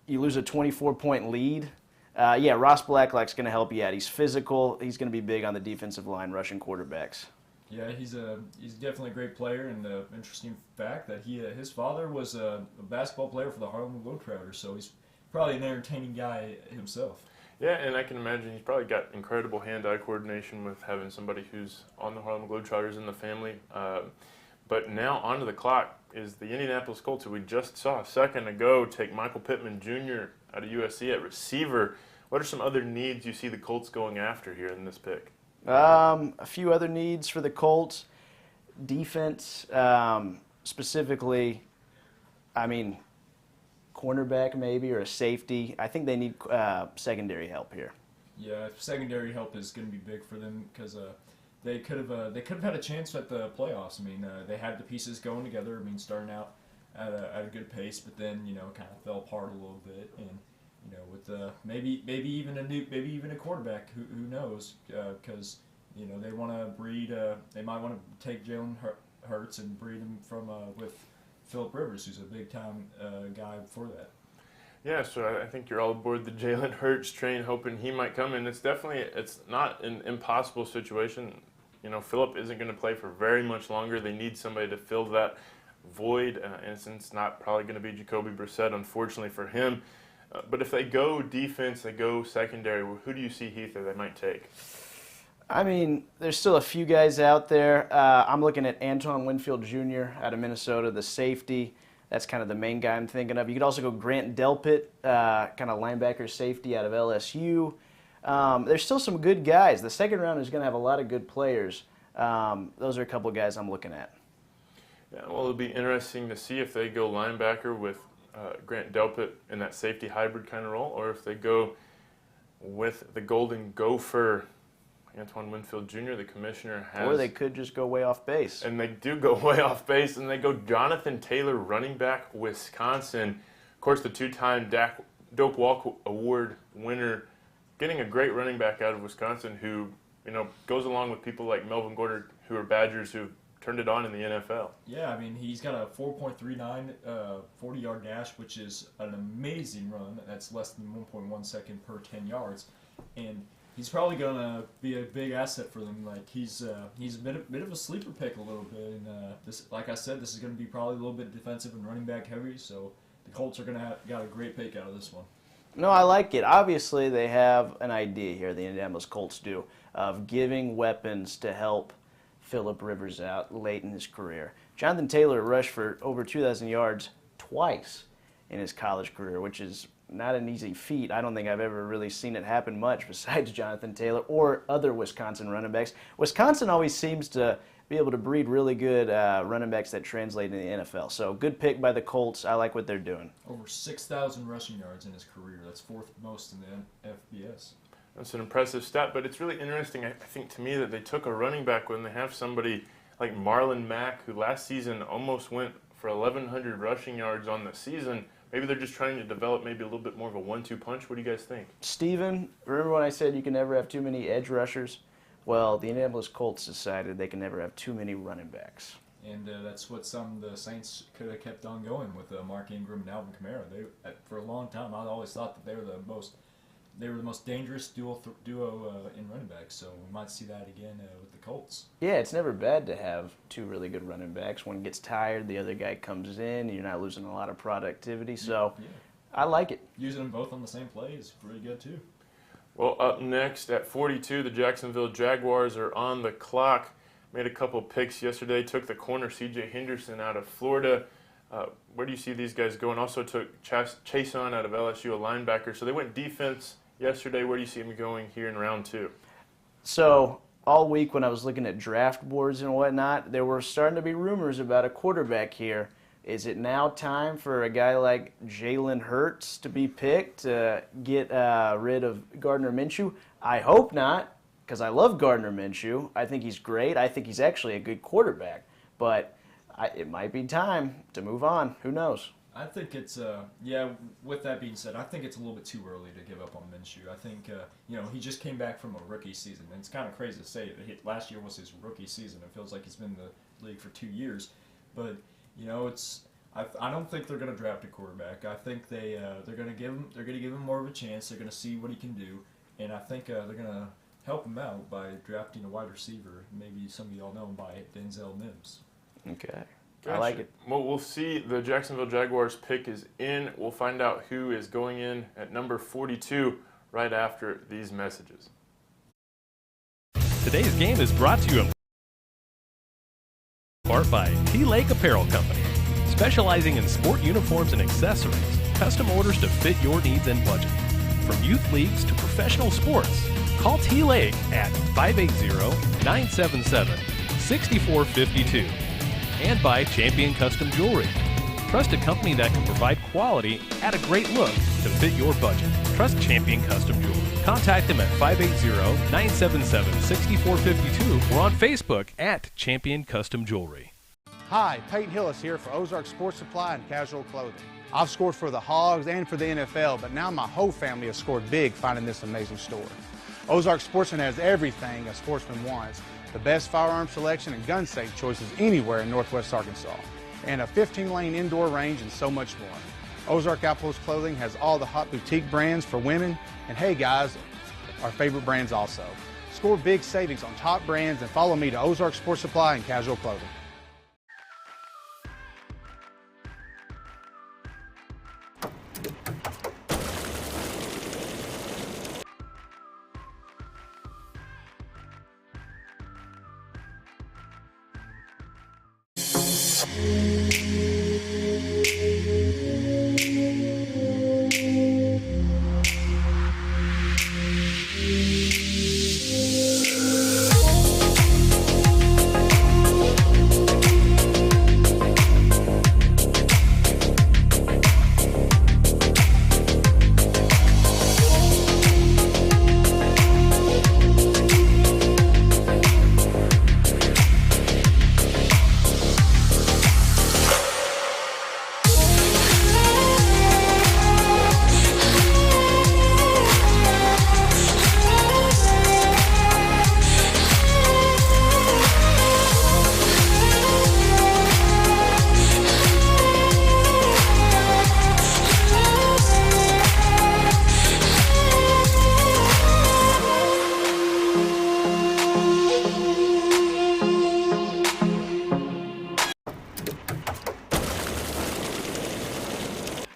you lose a 24-point lead. Yeah, Ross Blacklock's going to help you out. He's physical. He's going to be big on the defensive line, rushing quarterbacks. Yeah, he's definitely a great player, and interesting fact that his father was a basketball player for the Harlem Globetrotters, so he's probably an entertaining guy himself. Yeah, and I can imagine he's probably got incredible hand-eye coordination with having somebody who's on the Harlem Globetrotters in the family. But now onto the clock is the Indianapolis Colts, who we just saw a second ago take Michael Pittman Jr. out of USC at receiver. What are some other needs you see the Colts going after here in this pick? A few other needs for the Colts. Defense, specifically, I mean, cornerback maybe or a safety. I think they need secondary help here. Yeah, secondary help is going to be big for them because they could have had a chance at the playoffs. I mean, they had the pieces going together. I mean, starting out at a good pace, but then kind of fell apart a little bit. And with maybe even a quarterback, who knows? Because they want to breed. They might want to take Jalen Hurts and breed him from with Phillip Rivers, who's a big time guy for that. Yeah, so I think you're all aboard the Jalen Hurts train, hoping he might come in. It's not an impossible situation. Phillip isn't going to play for very much longer. They need somebody to fill that void, and since it's not probably going to be Jacoby Brissett, unfortunately for him. But if they go defense, they go secondary, who do you see, Heath, that they might take? I mean, there's still a few guys out there. I'm looking at Antoine Winfield Jr. out of Minnesota, the safety. That's kind of the main guy I'm thinking of. You could also go Grant Delpit, kind of linebacker safety out of LSU. There's still some good guys. The second round is going to have a lot of good players. Those are a couple of guys I'm looking at. Yeah, well, it'll be interesting to see if they go linebacker with Grant Delpit in that safety hybrid kind of role, or if they go with the Golden Gopher, Antoine Winfield Jr., the commissioner has. Or they could just go way off base. And they do go way off base, and they go Jonathan Taylor, running back, Wisconsin. Of course, the two-time Doak Walk Award winner, getting a great running back out of Wisconsin who, goes along with people like Melvin Gordon, who are Badgers, who turned it on in the NFL. Yeah, I mean, he's got a 4.39 40-yard dash, which is an amazing run. That's less than 1.1 second per 10 yards. And he's probably going to be a big asset for them. Like, he's a bit of a sleeper pick a little bit. And this, like I said, this is going to be probably a little bit defensive and running back heavy. So the Colts are going to got a great pick out of this one. No, I like it. Obviously, they have an idea here, the Indianapolis Colts do, of giving weapons to help Phillip Rivers out late in his career. Jonathan Taylor rushed for over 2,000 yards twice in his college career, which is not an easy feat. I don't think I've ever really seen it happen much besides Jonathan Taylor or other Wisconsin running backs. Wisconsin always seems to be able to breed really good running backs that translate in the NFL. So good pick by the Colts. I like what they're doing. Over 6,000 rushing yards in his career. That's fourth most in the FBS. That's an impressive stat, but it's really interesting, I think, to me, that they took a running back when they have somebody like Marlon Mack, who last season almost went for 1,100 rushing yards on the season. Maybe they're just trying to develop maybe a little bit more of a 1-2 punch. What do you guys think? Steven, remember when I said you can never have too many edge rushers? Well, the Indianapolis Colts decided they can never have too many running backs. And that's what some of the Saints could have kept on going with Mark Ingram and Alvin Kamara. For a long time, I always thought that they were the most dangerous duo in running backs. So we might see that again with the Colts. Yeah, it's never bad to have two really good running backs. One gets tired, the other guy comes in, and you're not losing a lot of productivity. So yeah. I like it. Using them both on the same play is pretty good too. Well, up next at 42, the Jacksonville Jaguars are on the clock. Made a couple picks yesterday. Took the corner C.J. Henderson out of Florida. Where do you see these guys going? Also took Chason out of LSU, a linebacker. So they went defense yesterday. Where do you see them going here in round 2? So all week when I was looking at draft boards and whatnot, there were starting to be rumors about a quarterback here. Is it now time for a guy like Jalen Hurts to be picked to get rid of Gardner Minshew? I hope not, because I love Gardner Minshew. I think he's great. I think he's actually a good quarterback. But it might be time to move on. Who knows? I think it's, with that being said, I think it's a little bit too early to give up on Minshew. I think, he just came back from a rookie season. And it's kind of crazy to say that last year was his rookie season. It feels like he's been in the league for 2 years. But, I don't think they're going to draft a quarterback. I think they're going to give him more of a chance. They're going to see what he can do. And I think they're going to help him out by drafting a wide receiver. Maybe some of y'all know him by Denzel Mims. Okay. Gotcha. I like it. Well, we'll see. The Jacksonville Jaguars pick is in. We'll find out who is going in at number 42 right after these messages. Today's game is brought to you in part by T-Lake Apparel Company, specializing in sport uniforms and accessories, custom orders to fit your needs and budget. From youth leagues to professional sports, call T-Lake at 580-977-6452. And by Champion Custom Jewelry. Trust a company that can provide quality at a great look to fit your budget. Trust Champion Custom Jewelry. Contact them at 580-977-6452 or on Facebook at Champion Custom Jewelry. Hi, Peyton Hillis here for Ozark Sports Supply and Casual Clothing. I've scored for the Hogs and for the NFL, but now my whole family has scored big finding this amazing store. Ozark Sportsman has everything a sportsman wants. The best firearm selection and gun safe choices anywhere in Northwest Arkansas, and a 15-lane indoor range and so much more. Ozark Outpost Clothing has all the hot boutique brands for women, and hey guys, our favorite brands also. Score big savings on top brands and follow me to Ozark Sports Supply and Casual Clothing.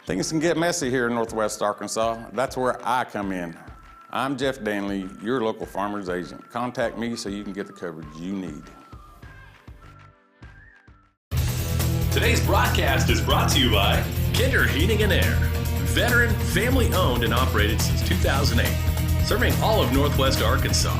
Things can get messy here in Northwest Arkansas. That's where I come in. I'm Jeff Danley, your local farmer's agent. Contact me so you can get the coverage you need. Today's broadcast is brought to you by Kinder Heating and Air. Veteran, family owned and operated since 2008. Serving all of Northwest Arkansas.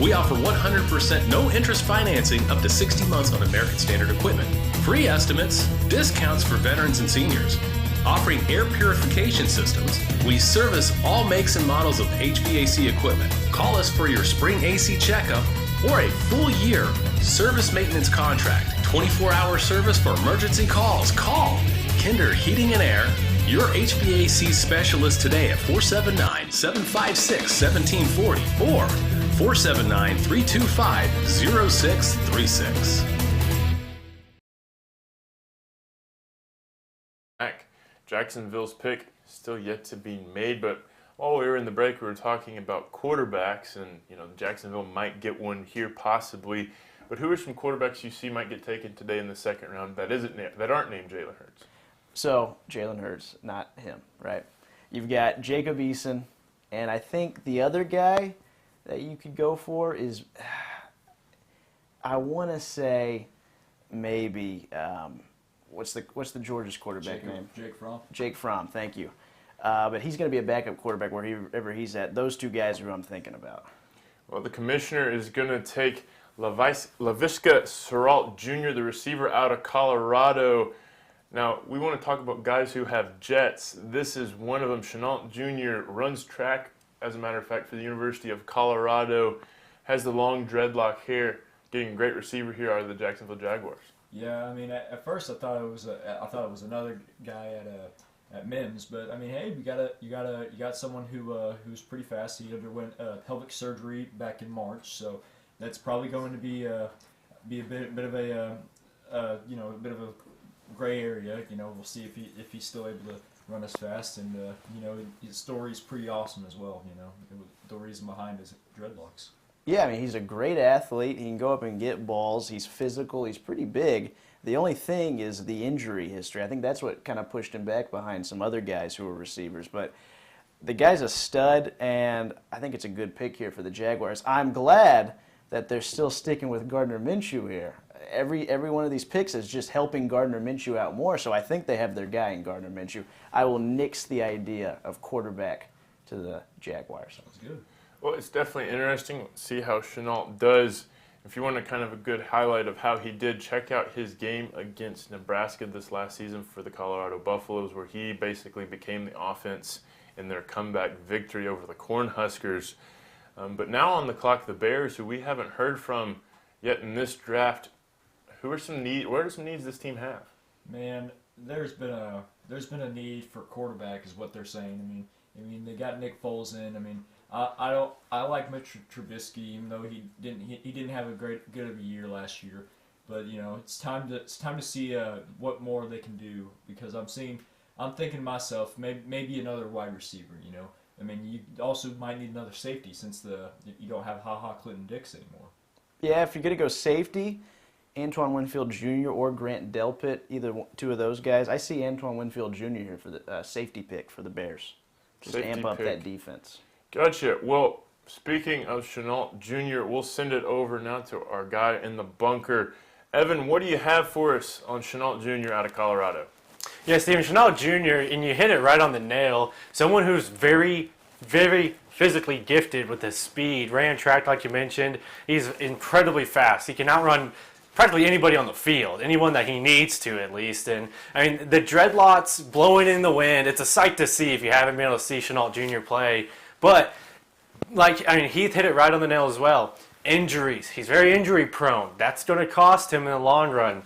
We offer 100% no interest financing up to 60 months on American Standard equipment. Free estimates, discounts for veterans and seniors. Offering air purification systems, we service all makes and models of HVAC equipment. Call us for your spring AC checkup or a full year service maintenance contract. 24-hour service for emergency calls. Call Kinder Heating and Air, your HVAC specialist today at 479-756-1740 or 479-325-0636. Jacksonville's pick still yet to be made, but while we were in the break, we were talking about quarterbacks, and Jacksonville might get one here possibly. But who are some quarterbacks you see might get taken today in the second round that aren't named Jalen Hurts? So Jalen Hurts, not him, right? You've got Jacob Eason, and I think the other guy that you could go for is, I want to say maybe. What's the Georgia's quarterback name? Jake Fromm. Jake Fromm, thank you. But he's going to be a backup quarterback wherever he's at. Those two guys are who I'm thinking about. Well, the commissioner is going to take Laviska Shenault Jr., the receiver out of Colorado. Now, we want to talk about guys who have jets. This is one of them. Shenault Jr. runs track, as a matter of fact, for the University of Colorado. has the long dreadlock hair, getting a great receiver here are the Jacksonville Jaguars. Yeah, I mean, at first I thought it was another guy at Mims, but I mean, hey, you got someone who's pretty fast. He underwent pelvic surgery back in March, so that's probably going to be a bit of a a bit of a gray area. We'll see if he's still able to run as fast, and his story is pretty awesome as well. The reason behind his dreadlocks. Yeah, I mean, he's a great athlete. He can go up and get balls. He's physical. He's pretty big. The only thing is the injury history. I think that's what kind of pushed him back behind some other guys who were receivers. But the guy's a stud, and I think it's a good pick here for the Jaguars. I'm glad that they're still sticking with Gardner Minshew here. Every one of these picks is just helping Gardner Minshew out more, so I think they have their guy in Gardner Minshew. I will nix the idea of quarterback to the Jaguars. Sounds good. Well, it's definitely interesting to see how Shenault does. If you want a kind of a good highlight of how he did, check out his game against Nebraska this last season for the Colorado Buffaloes, where he basically became the offense in their comeback victory over the Cornhuskers. But now on the clock, the Bears, who we haven't heard from yet in this draft. Where are some needs this team have? Man, there's been a need for quarterback, is what they're saying. I mean, they got Nick Foles in. I mean, I like Mitch Trubisky, even though he didn't have a good of a year last year. But it's time to see what more they can do, because I'm thinking to myself, maybe another wide receiver. I mean, you also might need another safety, since you don't have Ha Clinton Dix anymore. Yeah, if you're gonna go safety, Antoine Winfield Jr. or Grant Delpit, either two of those guys. I see Antoine Winfield Jr. here for the safety pick for the Bears. Just Safety amp up pick. that defense. Gotcha. Well, speaking of Shenault Jr., we'll send it over now to our guy in the bunker. Evan, what do you have for us on Shenault Jr. out of Colorado? Yeah, Steven, Shenault Jr., and you hit it right on the nail. Someone who's very, very physically gifted with his speed. Ran track, like you mentioned. He's incredibly fast. He can outrun practically anybody on the field, anyone that he needs to, at least. And I mean, the dreadlocks blowing in the wind, it's a sight to see if you haven't been able to see Shenault Jr. play. But Heath hit it right on the nail as well. Injuries. He's very injury prone. That's going to cost him in the long run.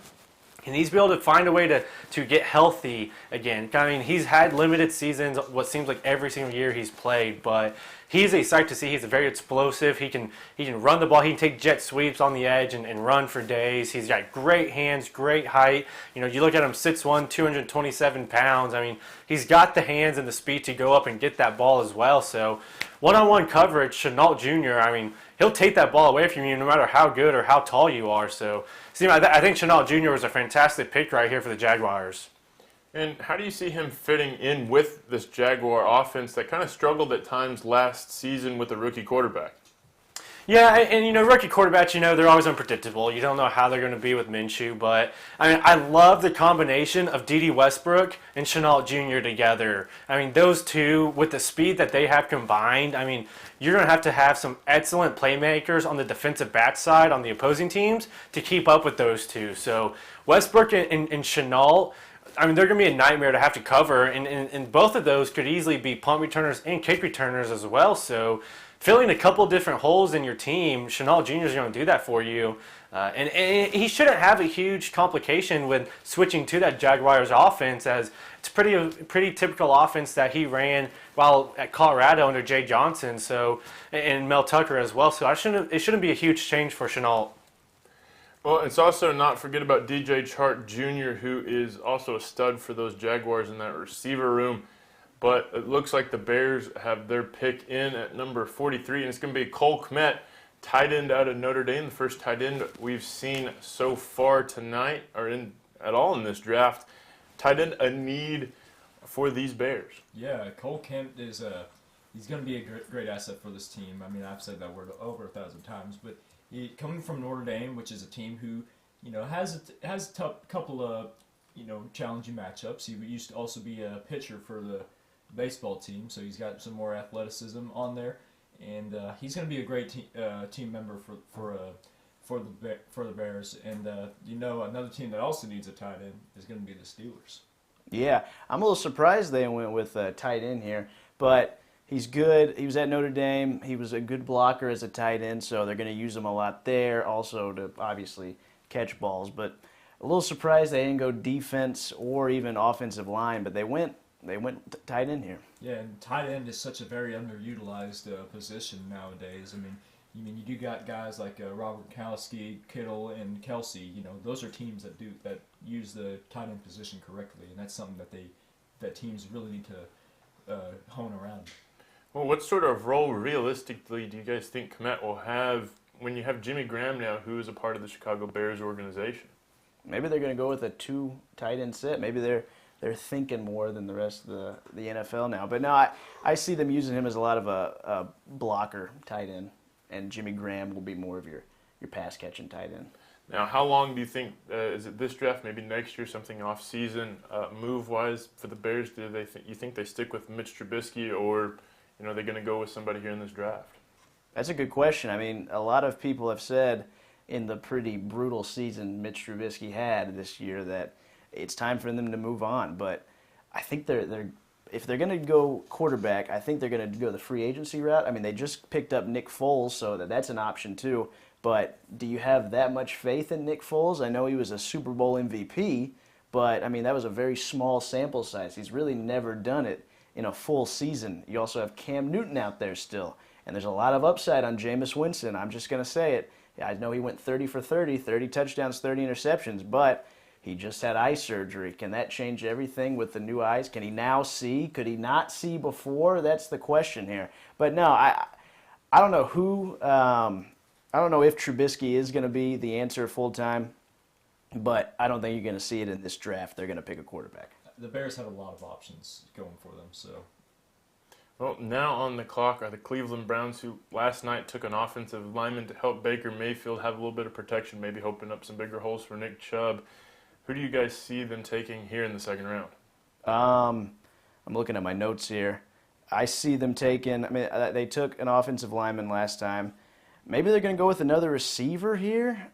He needs to be able to find a way to get healthy again. I mean, he's had limited seasons, what seems like every single year he's played, but he's a sight to see. He's very explosive. He can run the ball. He can take jet sweeps on the edge and run for days. He's got great hands, great height. You look at him, 6'1", 227 pounds. I mean, he's got the hands and the speed to go up and get that ball as well. So one-on-one coverage, Shenault Jr., I mean, he'll take that ball away from you no matter how good or how tall you are. So, Steve, I think Shenault Jr. was a fantastic pick right here for the Jaguars. And how do you see him fitting in with this Jaguar offense that kind of struggled at times last season with the rookie quarterback? Yeah, and rookie quarterbacks, they're always unpredictable. You don't know how they're going to be with Minshew, but I mean, I love the combination of Dede Westbrook and Shenault Jr. together. I mean, those two, with the speed that they have combined, I mean, you're going to have some excellent playmakers on the defensive back side on the opposing teams to keep up with those two. So Westbrook and Shenault, I mean, they're going to be a nightmare to have to cover, and both of those could easily be punt returners and kick returners as well. So filling a couple different holes in your team, Shenault Jr. is going to do that for you. And he shouldn't have a huge complication with switching to that Jaguars offense, as it's pretty typical offense that he ran while at Colorado under Jay Johnson, and Mel Tucker as well. So it shouldn't be a huge change for Shenault. Well, it's also not forget about DJ Chark Jr., who is also a stud for those Jaguars in that receiver room. But it looks like the Bears have their pick in at number 43, and it's going to be Cole Kmet, tight end out of Notre Dame, the first tight end we've seen so far tonight, or at all in this draft. Tight end, a need for these Bears. Yeah, Cole Kmet he's going to be a great asset for this team. I mean, I've said that word over 1,000 times, but coming from Notre Dame, which is a team who, has a couple of, challenging matchups. He used to also be a pitcher for the baseball team, so he's got some more athleticism on there, and he's going to be a great team member for the Bears. And another team that also needs a tight end is going to be the Steelers. Yeah, I'm a little surprised they went with a tight end here, but He's good. He was at Notre Dame. He was a good blocker as a tight end, so they're going to use him a lot there, also to obviously catch balls. But a little surprised they didn't go defense or even offensive line, but they went tight end here. Yeah, and tight end is such a very underutilized position nowadays. I mean, you do got guys like Robert Gronkowski, Kittle, and Kelsey. You know, those are teams that use the tight end position correctly, and that's something that teams really need to hone around. Well, what sort of role realistically do you guys think Kmet will have when you have Jimmy Graham now, who is a part of the Chicago Bears organization? Maybe they're going to go with a 2 tight end set. Maybe they're thinking more than the rest of the NFL now. But no, I see them using him as a lot of a blocker tight end, and Jimmy Graham will be more of your pass catching tight end. Now, how long do you think, is it this draft, maybe next year, something off-season, move-wise for the Bears? Do you think they stick with Mitch Trubisky, or are they going to go with somebody here in this draft? That's a good question. I mean, a lot of people have said in the pretty brutal season Mitch Trubisky had this year that it's time for them to move on. But I think if they're going to go quarterback, I think they're going to go the free agency route. I mean, they just picked up Nick Foles, so that's an option too. But do you have that much faith in Nick Foles? I know he was a Super Bowl MVP, but I mean, that was a very small sample size. He's really never done it in a full season. You also have Cam Newton out there still, and there's a lot of upside on Jameis Winston. I'm just going to say it. I know he went 30 for 30, 30 touchdowns, 30 interceptions, but he just had eye surgery. Can that change everything with the new eyes? Can he now see? Could he not see before? That's the question here. But no, I don't know who. I don't know if Trubisky is going to be the answer full time, but I don't think you're going to see it in this draft. They're going to pick a quarterback. The Bears have a lot of options going for them, so. Well, now on the clock are the Cleveland Browns, who last night took an offensive lineman to help Baker Mayfield have a little bit of protection, maybe open up some bigger holes for Nick Chubb. Who do you guys see them taking here in the second round? I'm looking at my notes here. I see them taking, they took an offensive lineman last time. Maybe they're going to go with another receiver here.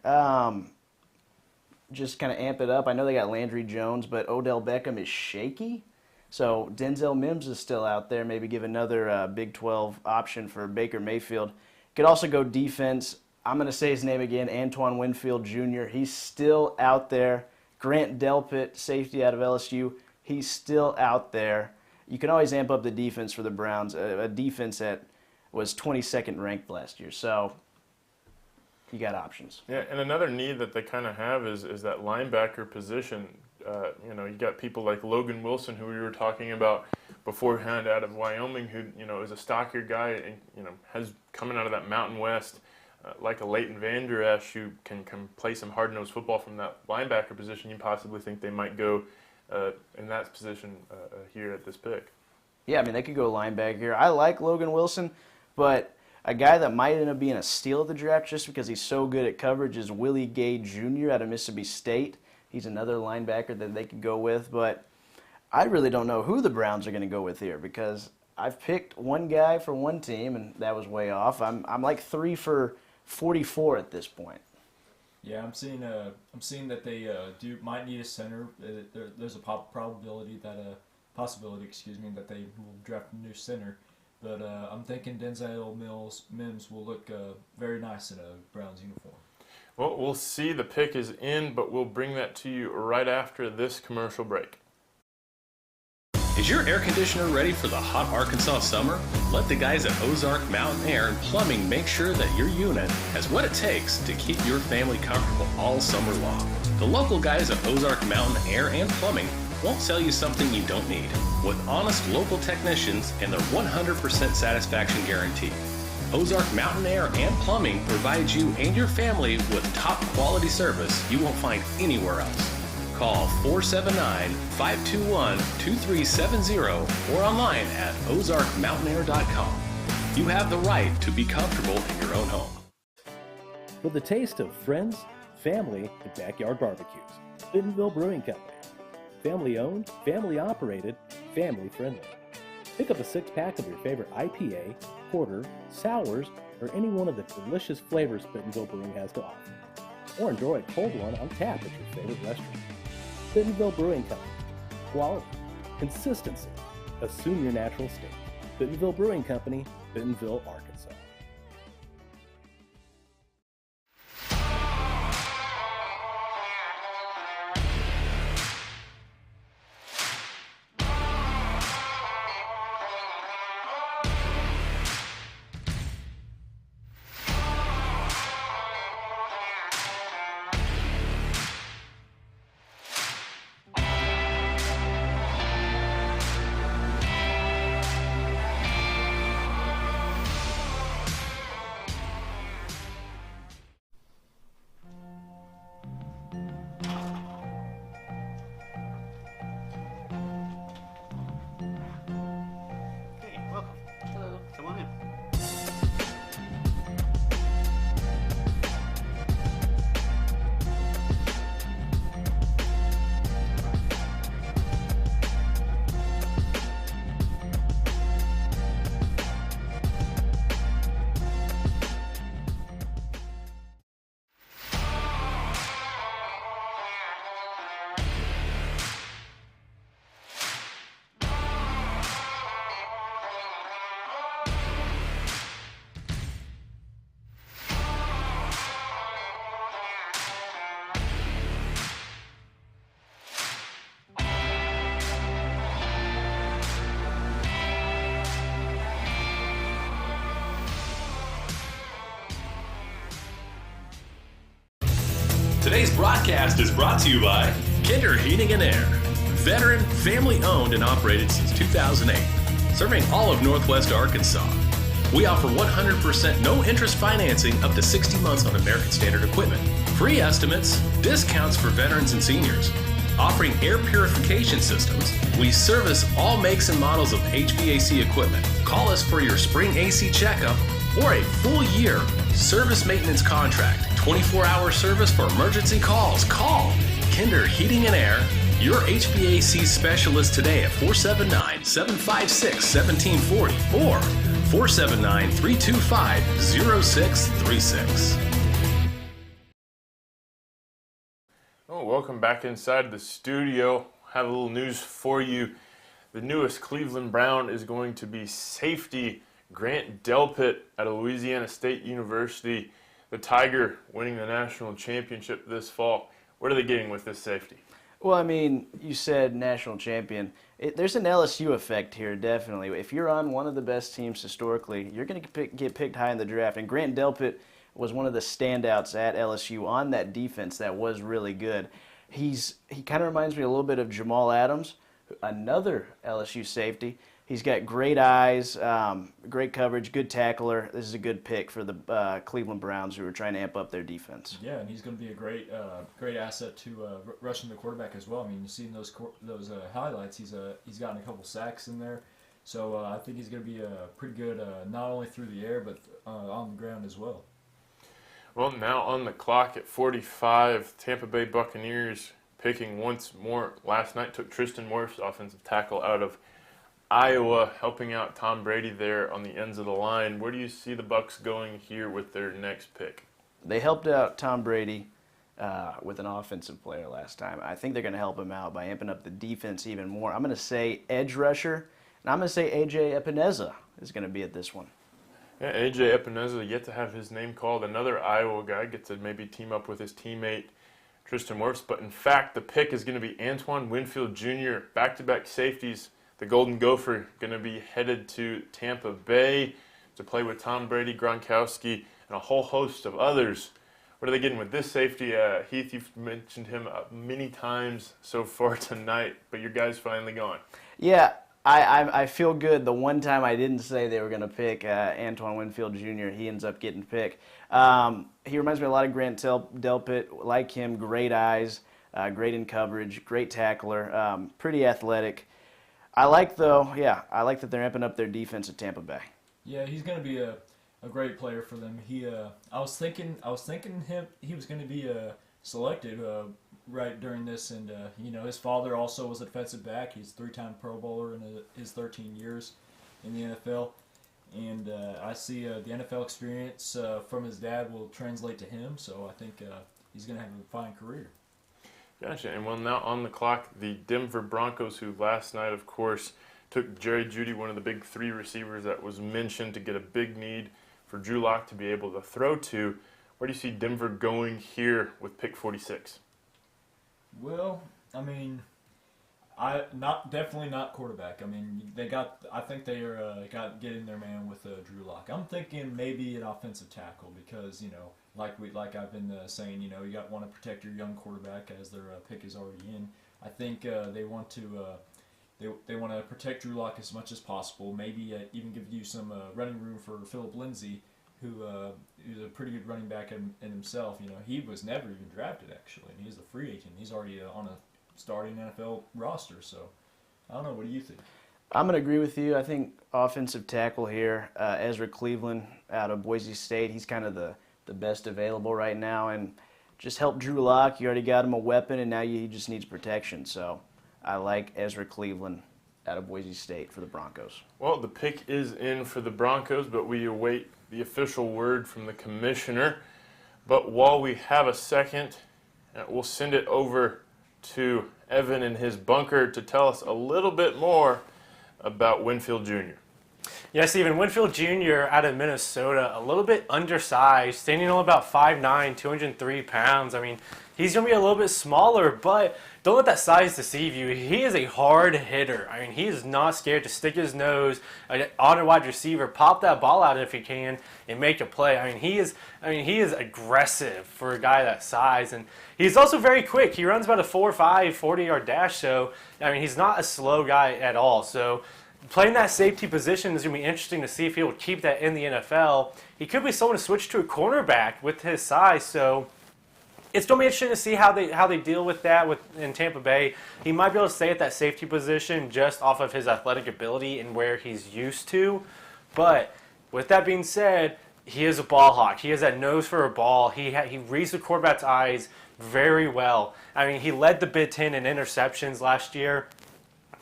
Just kind of amp it up. I know they got Landry Jones, but Odell Beckham is shaky. So Denzel Mims is still out there. Maybe give another Big 12 option for Baker Mayfield. Could also go defense. I'm going to say his name again, Antoine Winfield Jr. He's still out there. Grant Delpit, safety out of LSU, he's still out there. You can always amp up the defense for the Browns, a defense that was 22nd ranked last year. So you got options. Yeah, and another need that they kind of have is that linebacker position. You got people like Logan Wilson, who we were talking about beforehand, out of Wyoming, who is a stockier guy and has coming out of that Mountain West, like a Leighton Vander Esch, who can play some hard-nosed football from that linebacker position. You possibly think they might go in that position here at this pick. Yeah, I mean, they could go linebacker here. I like Logan Wilson, but a guy that might end up being a steal of the draft just because he's so good at coverage is Willie Gay Jr. out of Mississippi State. He's another linebacker that they could go with, but I really don't know who the Browns are going to go with here because I've picked one guy for one team, and that was way off. I'm like 3 for 44 at this point. Yeah, I'm seeing that they might need a center. There's a possibility that they will draft a new center. But I'm thinking Denzel Mims will look very nice in a Browns uniform. Well, we'll see. The pick is in, but we'll bring that to you right after this commercial break. Is your air conditioner ready for the hot Arkansas summer? Let the guys at Ozark Mountain Air and Plumbing make sure that your unit has what it takes to keep your family comfortable all summer long. The local guys at Ozark Mountain Air and Plumbing won't sell you something you don't need, with honest local technicians and their 100% satisfaction guarantee. Ozark Mountain Air and Plumbing provides you and your family with top quality service you won't find anywhere else. Call 479-521-2370 or online at ozarkmountainair.com. You have the right to be comfortable in your own home. With a taste of friends, family, and backyard barbecues, Bentonville Brewing Company. Family owned, family operated, family friendly. Pick up a 6-pack of your favorite IPA, porter, sours, or any one of the delicious flavors Bentonville Brewing has to offer. Or enjoy a cold one on tap at your favorite restaurant. Bentonville Brewing Company. Quality, consistency, assume your natural state. Bentonville Brewing Company, Bentonville, Arkansas. Today's broadcast is brought to you by Kinder Heating and Air. Veteran, family owned and operated since 2008. Serving all of Northwest Arkansas. We offer 100% no interest financing up to 60 months on American Standard equipment. Free estimates, discounts for veterans and seniors. Offering air purification systems. We service all makes and models of HVAC equipment. Call us for your spring AC checkup or a full year service maintenance contract. 24-hour service for emergency calls. Call Kinder Heating and Air, your HVAC specialist today at 479-756-1740 or 479-325-0636. Oh, welcome back inside the studio. Have a little news for you. The newest Cleveland Brown is going to be safety Grant Delpit at Louisiana State University. The Tiger winning the national championship this fall. What are they getting with this safety? Well, I mean, you said national champion. There's an LSU effect here, definitely. If you're on one of the best teams historically, you're going to get picked high in the draft. And Grant Delpit was one of the standouts at LSU on that defense that was really good. He kind of reminds me a little bit of Jamal Adams, another LSU safety. He's got great eyes, great coverage, good tackler. This is a good pick for the Cleveland Browns, who are trying to amp up their defense. Yeah, and he's going to be a great asset to rushing the quarterback as well. I mean, you've seen those highlights. He's gotten a couple sacks in there, so I think he's going to be pretty good, not only through the air but on the ground as well. Well, now on the clock at 45, Tampa Bay Buccaneers picking once more. Last night took Tristan Wirfs, offensive tackle out of Iowa, helping out Tom Brady there on the ends of the line. Where do you see the Bucs going here with their next pick? They helped out Tom Brady with an offensive player last time. I think they're going to help him out by amping up the defense even more. I'm going to say edge rusher, and I'm going to say A.J. Epineza is going to be at this one. Yeah, A.J. Epineza yet to have his name called. Another Iowa guy, get to maybe team up with his teammate Tristan Wirfs. But in fact, the pick is going to be Antoine Winfield Jr., back-to-back safeties. The Golden Gopher going to be headed to Tampa Bay to play with Tom Brady, Gronkowski, and a whole host of others. What are they getting with this safety? Heath, you've mentioned him many times so far tonight, but your guy's finally gone. Yeah, I feel good. The one time I didn't say they were going to pick Antoine Winfield Jr., he ends up getting picked. He reminds me a lot of Grant Delpit. Like him, great eyes, great in coverage, great tackler, pretty athletic. I like that they're amping up their defense at Tampa Bay. Yeah, he's going to be a great player for them. I was thinking he was going to be selected right during this, and his father also was a defensive back. He's a 3-time Pro Bowler in his 13 years in the NFL, and I see the NFL experience from his dad will translate to him. So I think he's going to have a fine career. Gotcha. And well, now on the clock, the Denver Broncos, who last night, of course, took Jerry Jeudy, one of the big 3 receivers that was mentioned, to get a big need for Drew Lock to be able to throw to. Where do you see Denver going here with pick 46? Well, I mean, definitely not quarterback. I mean, I think they are got getting their man with Drew Lock. I'm thinking maybe an offensive tackle because like I've been saying, you want to protect your young quarterback as their pick is already in. I think they want to they want to protect Drew Lock as much as possible. Maybe even give you some running room for Philip Lindsay, who's a pretty good running back in himself. He was never even drafted actually, and he's a free agent. He's already on a starting NFL roster. So I don't know. What do you think? I'm going to agree with you. I think offensive tackle here, Ezra Cleveland out of Boise State. He's kind of the best available right now, and just help Drew Lock. You already got him a weapon, and now he just needs protection. So I like Ezra Cleveland out of Boise State for the Broncos. Well, the pick is in for the Broncos, but we await the official word from the commissioner. But while we have a second, we'll send it over to Evan in his bunker to tell us a little bit more about Winfield Jr. Yeah, Stephen, Winfield Jr. out of Minnesota, a little bit undersized, standing on about 5'9", 203 pounds. I mean, he's going to be a little bit smaller, but don't let that size deceive you. He is a hard hitter. I mean, he is not scared to stick his nose on a wide receiver, pop that ball out if he can, and make a play. I mean, he is aggressive for a guy that size, and he's also very quick. He runs about a 4.5, 40-yard dash, so, I mean, he's not a slow guy at all. So playing that safety position is going to be interesting to see if he will keep that in the NFL. He could be someone to switch to a cornerback with his size, so it's going to be interesting to see how they deal with that in Tampa Bay. He might be able to stay at that safety position just off of his athletic ability and where he's used to. But with that being said, he is a ball hawk. He has that nose for a ball. He reads the quarterback's eyes very well. I mean, he led the Big Ten in interceptions last year,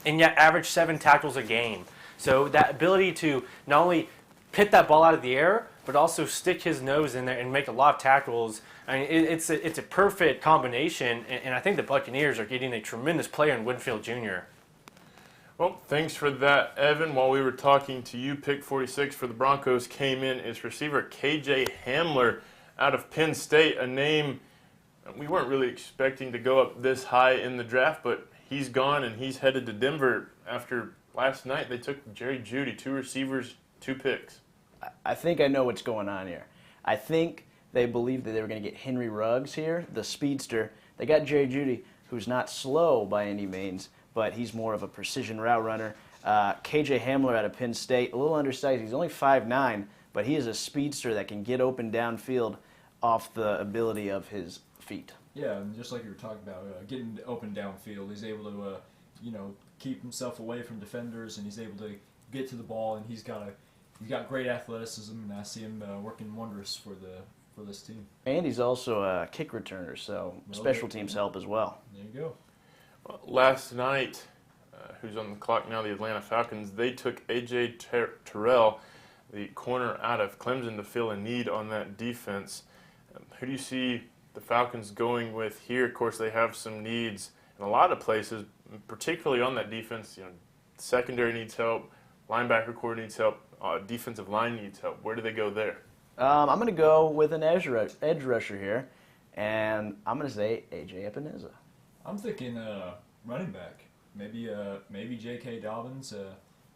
and yet averaged 7 tackles a game. So that ability to not only pit that ball out of the air, but also stick his nose in there and make a lot of tackles. I mean, it's a perfect combination, and I think the Buccaneers are getting a tremendous player in Winfield Jr. Well, thanks for that, Evan. While we were talking to you, pick 46 for the Broncos came in as receiver KJ Hamler out of Penn State, a name we weren't really expecting to go up this high in the draft, but he's gone and he's headed to Denver after last night. They took Jerry Jeudy, 2 receivers, 2 picks. I think I know what's going on here. I think they believed that they were going to get Henry Ruggs here, the speedster. They got Jerry Jeudy, who's not slow by any means, but he's more of a precision route runner. KJ Hamler out of Penn State, a little undersized. He's only 5'9", but he is a speedster that can get open downfield off the ability of his feet. Yeah, and just like you were talking about, getting open downfield, he's able to, keep himself away from defenders, and he's able to get to the ball, and he's got great athleticism, and I see him working wonders for this team. And he's also a kick returner, so special teams help as well. There you go. Well, last night, who's on the clock now, the Atlanta Falcons, they took A.J. Terrell, the corner out of Clemson, to fill a need on that defense. Who do you see the Falcons going with here? Of course, they have some needs in a lot of places, particularly on that defense. Secondary needs help, linebacker core needs help, defensive line needs help. Where do they go there? I'm going to go with an edge rusher here, and I'm going to say A.J. Epineza. I'm thinking running back. Maybe J.K. Dobbins.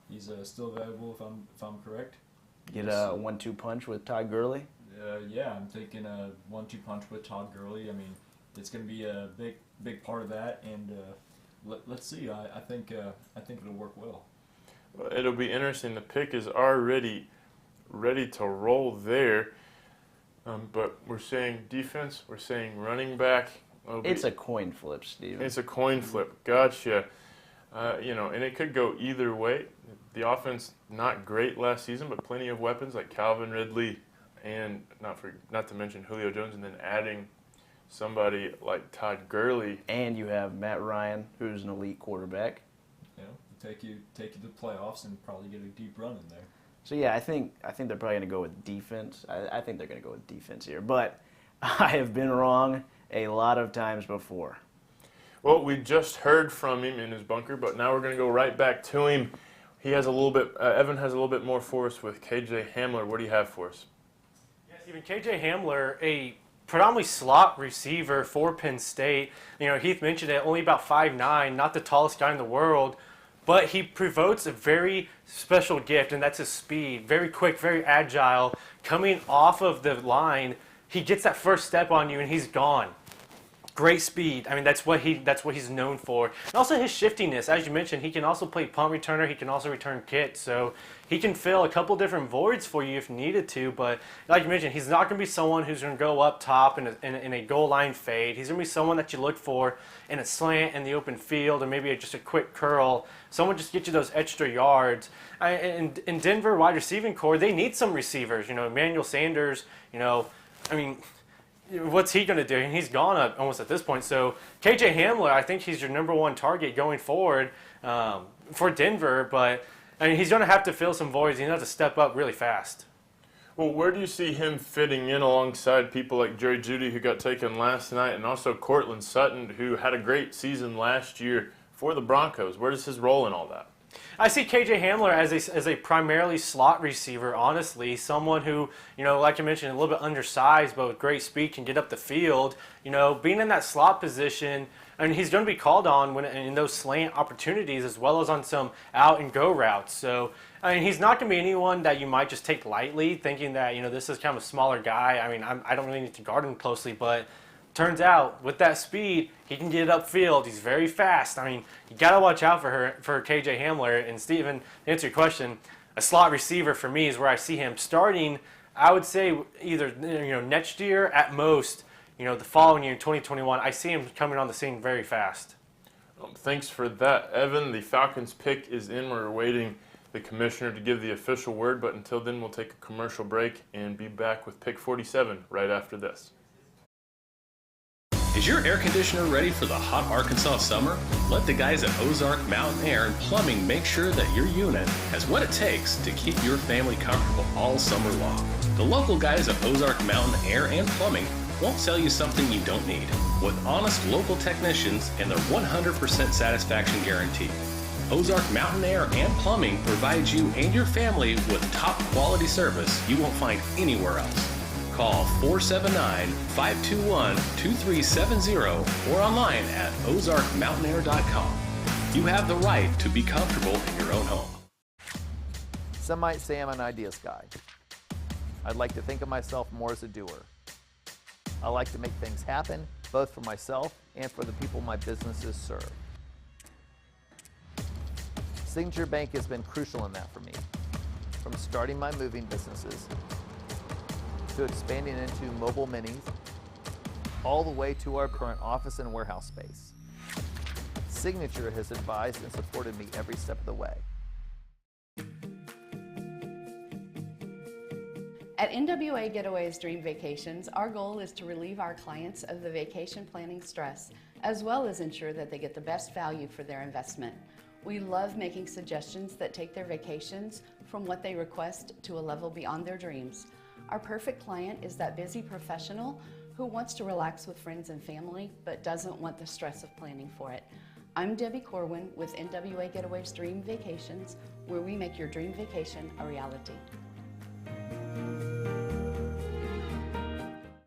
He's still available if I'm correct. Get a 1-2 punch with Todd Gurley. Yeah, I'm thinking a 1-2 punch with Todd Gurley. I mean, it's going to be a big part of that, and let's see. I think it'll work well. Well, it'll be interesting. The pick is already ready to roll there, but we're saying defense. We're saying running back. It's a coin flip, Steven. It's a coin flip. Gotcha. And it could go either way. The offense not great last season, but plenty of weapons like Calvin Ridley, and not to mention Julio Jones, and then adding somebody like Todd Gurley. And you have Matt Ryan, who's an elite quarterback. Take you to the playoffs and probably get a deep run in there. So yeah, I think they're probably going to go with defense. I think they're going to go with defense here, but I have been wrong a lot of times before. Well, we just heard from him in his bunker, but now we're going to go right back to him He has a little bit. Evan has a little bit more for us with KJ Hamler. What do you have for us? Yes, even KJ Hamler, a predominantly slot receiver for Penn State. You know, Heath mentioned it, only about 5'9", not the tallest guy in the world, but he promotes a very special gift, and that's his speed. Very quick, very agile. Coming off of the line, he gets that first step on you, and he's gone. Great speed. I mean, that's what he's known for. And also his shiftiness. As you mentioned, he can also play punt returner. He can also return kicks. So he can fill a couple different voids for you if needed to. But like you mentioned, he's not going to be someone who's going to go up top in a goal line fade. He's going to be someone that you look for in a slant in the open field, or maybe just a quick curl. Someone just get you those extra yards. And in Denver wide receiving core, they need some receivers. You know, Emmanuel Sanders, you know, I mean, what's he going to do? And he's gone almost at this point. So KJ Hamler, I think he's your number one target going forward for Denver. But I mean, he's going to have to fill some voids. He's going to have to step up really fast. Well, where do you see him fitting in alongside people like Jerry Jeudy, who got taken last night, and also Cortland Sutton, who had a great season last year for the Broncos? Where does his role in all that? I see KJ Hamler as a primarily slot receiver, honestly. Someone who, you know, like I mentioned, a little bit undersized, but with great speed can get up the field. You know, being in that slot position, I mean, he's going to be called on when in those slant opportunities as well as on some out and go routes. So, I mean, he's not going to be anyone that you might just take lightly, thinking that, you know, this is kind of a smaller guy. I mean, I don't really need to guard him closely, but turns out with that speed, he can get it upfield. He's very fast. I mean, you got to watch out for KJ Hamler. And Steven, to answer your question, a slot receiver for me is where I see him starting. I would say either, you know, next year at most, you know, the following year in 2021. I see him coming on the scene very fast. Thanks for that, Evan. The Falcons pick is in. We're awaiting the commissioner to give the official word, but until then, we'll take a commercial break and be back with pick 47 right after this. Is your air conditioner ready for the hot Arkansas summer? Let the guys at Ozark Mountain Air and Plumbing make sure that your unit has what it takes to keep your family comfortable all summer long. The local guys at Ozark Mountain Air and Plumbing won't sell you something you don't need. With honest local technicians and their 100% satisfaction guarantee. Ozark Mountain Air and Plumbing provides you and your family with top quality service you won't find anywhere else. Call 479-521-2370 or online at ozarkmountainair.com. You have the right to be comfortable in your own home. Some might say I'm an ideas guy. I'd like to think of myself more as a doer. I like to make things happen, both for myself and for the people my businesses serve. Signature Bank has been crucial in that for me, from starting my moving businesses to expanding into mobile minis, all the way to our current office and warehouse space. Signature has advised and supported me every step of the way. At NWA Getaways Dream Vacations, our goal is to relieve our clients of the vacation planning stress, as well as ensure that they get the best value for their investment. We love making suggestions that take their vacations from what they request to a level beyond their dreams. Our perfect client is that busy professional who wants to relax with friends and family, but doesn't want the stress of planning for it. I'm Debbie Corwin with NWA Getaways Dream Vacations, where we make your dream vacation a reality.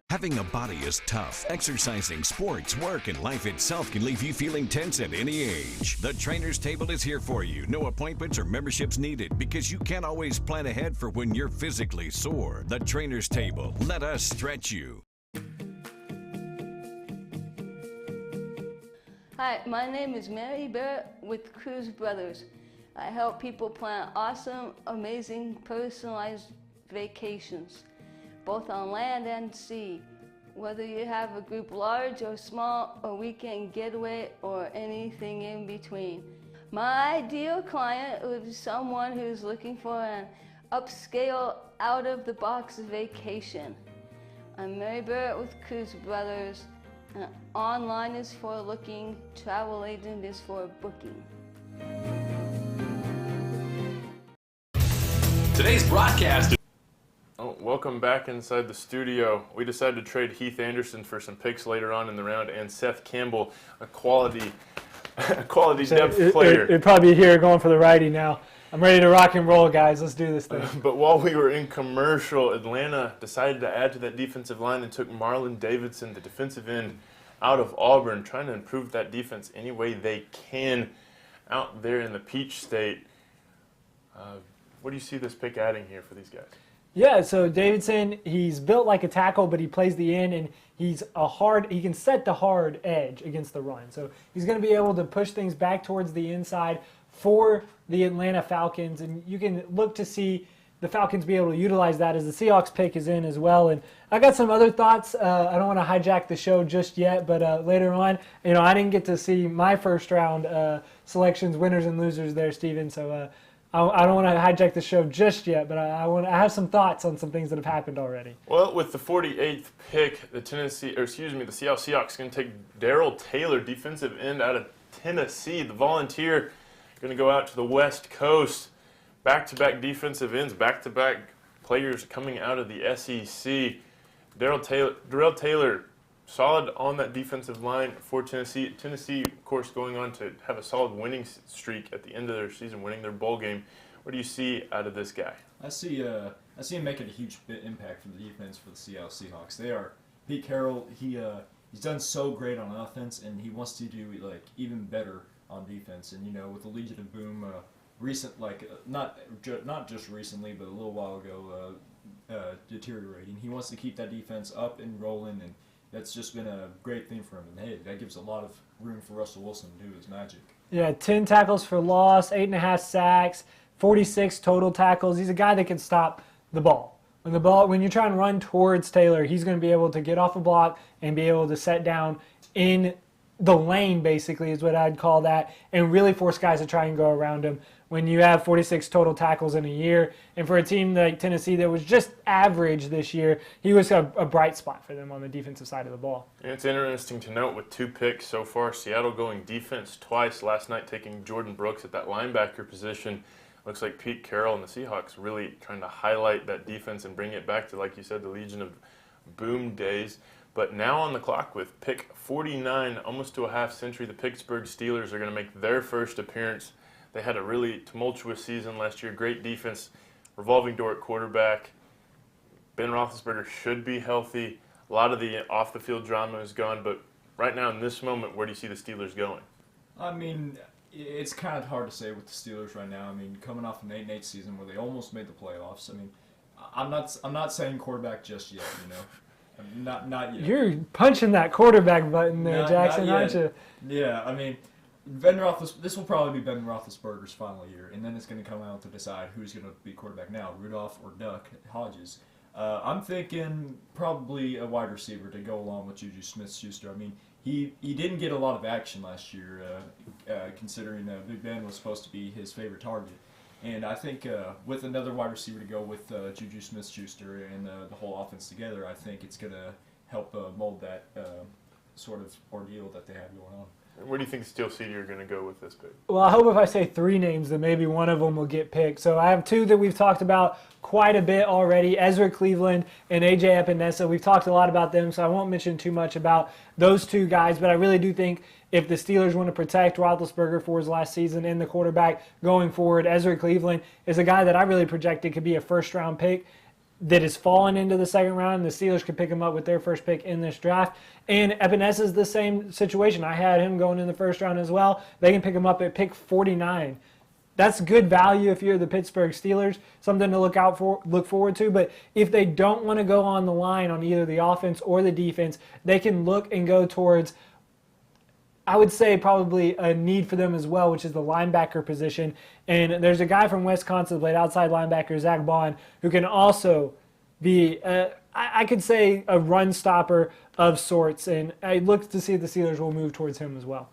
Having a body is tough. Exercising, sports, work, and life itself can leave you feeling tense at any age. The Trainer's Table is here for you. No appointments or memberships needed because you can't always plan ahead for when you're physically sore. The Trainer's Table. Let us stretch you. Hi, my name is Mary Barrett with Cruz Brothers. I help people plan awesome, amazing, personalized vacations, both on land and sea. Whether you have a group large or small, a weekend getaway, or anything in between. My ideal client would be someone who's looking for an upscale, out-of-the-box vacation. I'm Mary Barrett with Cruz Brothers. Online is for looking, travel agent is for booking. Today's broadcast. Welcome back inside the studio. We decided to trade Heath Anderson for some picks later on in the round, and Seth Campbell, a quality depth player. It'd probably be here going for the righty now. I'm ready to rock and roll, guys. Let's do this thing. But while we were in commercial, Atlanta decided to add to that defensive line and took Marlon Davidson, the defensive end, out of Auburn, trying to improve that defense any way they can out there in the Peach State. What do you see this pick adding here for these guys? Yeah, so Davidson, he's built like a tackle, but he plays the end, and he can set the hard edge against the run. So he's going to be able to push things back towards the inside for the Atlanta Falcons, and you can look to see the Falcons be able to utilize that as the Seahawks pick is in as well. And I got some other thoughts. I don't want to hijack the show just yet, but later on, I didn't get to see my first round selections, winners and losers there, Steven. So I don't want to hijack the show just yet, but I have some thoughts on some things that have happened already. Well, with the 48th pick, the Seattle Seahawks going to take Darrell Taylor, defensive end out of Tennessee. The Volunteer going to go out to the West Coast. Back-to-back defensive ends, back-to-back players coming out of the SEC. Darrell Taylor, solid on that defensive line for Tennessee. Tennessee, of course, going on to have a solid winning streak at the end of their season, winning their bowl game. What do you see out of this guy? I see him making a huge impact for the defense for the Seattle Seahawks. Pete Carroll. He's done so great on offense, and he wants to do even better on defense. And with the Legion of Boom, not just recently, but a little while ago, deteriorating. He wants to keep that defense up and rolling, and that's just been a great thing for him. And hey, that gives a lot of room for Russell Wilson to do his magic. Yeah, 10 tackles for loss, 8.5 sacks, 46 total tackles. He's a guy that can stop the ball. When you try and run towards Taylor, he's going to be able to get off a block and be able to set down in the lane, basically, is what I'd call that, and really force guys to try and go around him. When you have 46 total tackles in a year, and for a team like Tennessee that was just average this year, he was a bright spot for them on the defensive side of the ball. And it's interesting to note with 2 picks so far, Seattle going defense twice. Last night taking Jordan Brooks at that linebacker position. Looks like Pete Carroll and the Seahawks really trying to highlight that defense and bring it back to, like you said, the Legion of Boom days. But now on the clock with pick 49, almost to a half century, the Pittsburgh Steelers are going to make their first appearance. They had a really tumultuous season last year. Great defense, revolving door at quarterback. Ben Roethlisberger should be healthy. A lot of the off-the-field drama is gone. But right now, in this moment, where do you see the Steelers going? I mean, it's kind of hard to say with the Steelers right now. I mean, coming off an 8-8 season where they almost made the playoffs. I mean, I'm not saying quarterback just yet. Not yet. You're punching that quarterback button there, Jackson, aren't you? Yeah, I mean, this will probably be Ben Roethlisberger's final year, and then it's going to come out to decide who's going to be quarterback now, Rudolph or Duck Hodges. I'm thinking probably a wide receiver to go along with Juju Smith-Schuster. I mean, he didn't get a lot of action last year, considering Big Ben was supposed to be his favorite target. And I think with another wide receiver to go with Juju Smith-Schuster and the whole offense together, I think it's going to help mold that sort of ordeal that they have going on. Where do you think Steel City are going to go with this pick? Well, I hope if I say 3 names, then maybe one of them will get picked. So I have 2 that we've talked about quite a bit already, Ezra Cleveland and A.J. Epinesa. We've talked a lot about them, so I won't mention too much about those 2 guys, but I really do think if the Steelers want to protect Roethlisberger for his last season and the quarterback going forward, Ezra Cleveland is a guy that I really projected could be a first-round pick that has fallen into the second round. The Steelers could pick him up with their first pick in this draft. And Epinesa is the same situation. I had him going in the first round as well. They can pick him up at pick 49. That's good value if you're the Pittsburgh Steelers, something to look forward to. But if they don't want to go on the line on either the offense or the defense, they can look and go towards, I would say, probably a need for them as well, which is the linebacker position. And there's a guy from Wisconsin, played outside linebacker, Zach Bond, who can also be, I could say, a run stopper of sorts. And I look to see if the Steelers will move towards him as well.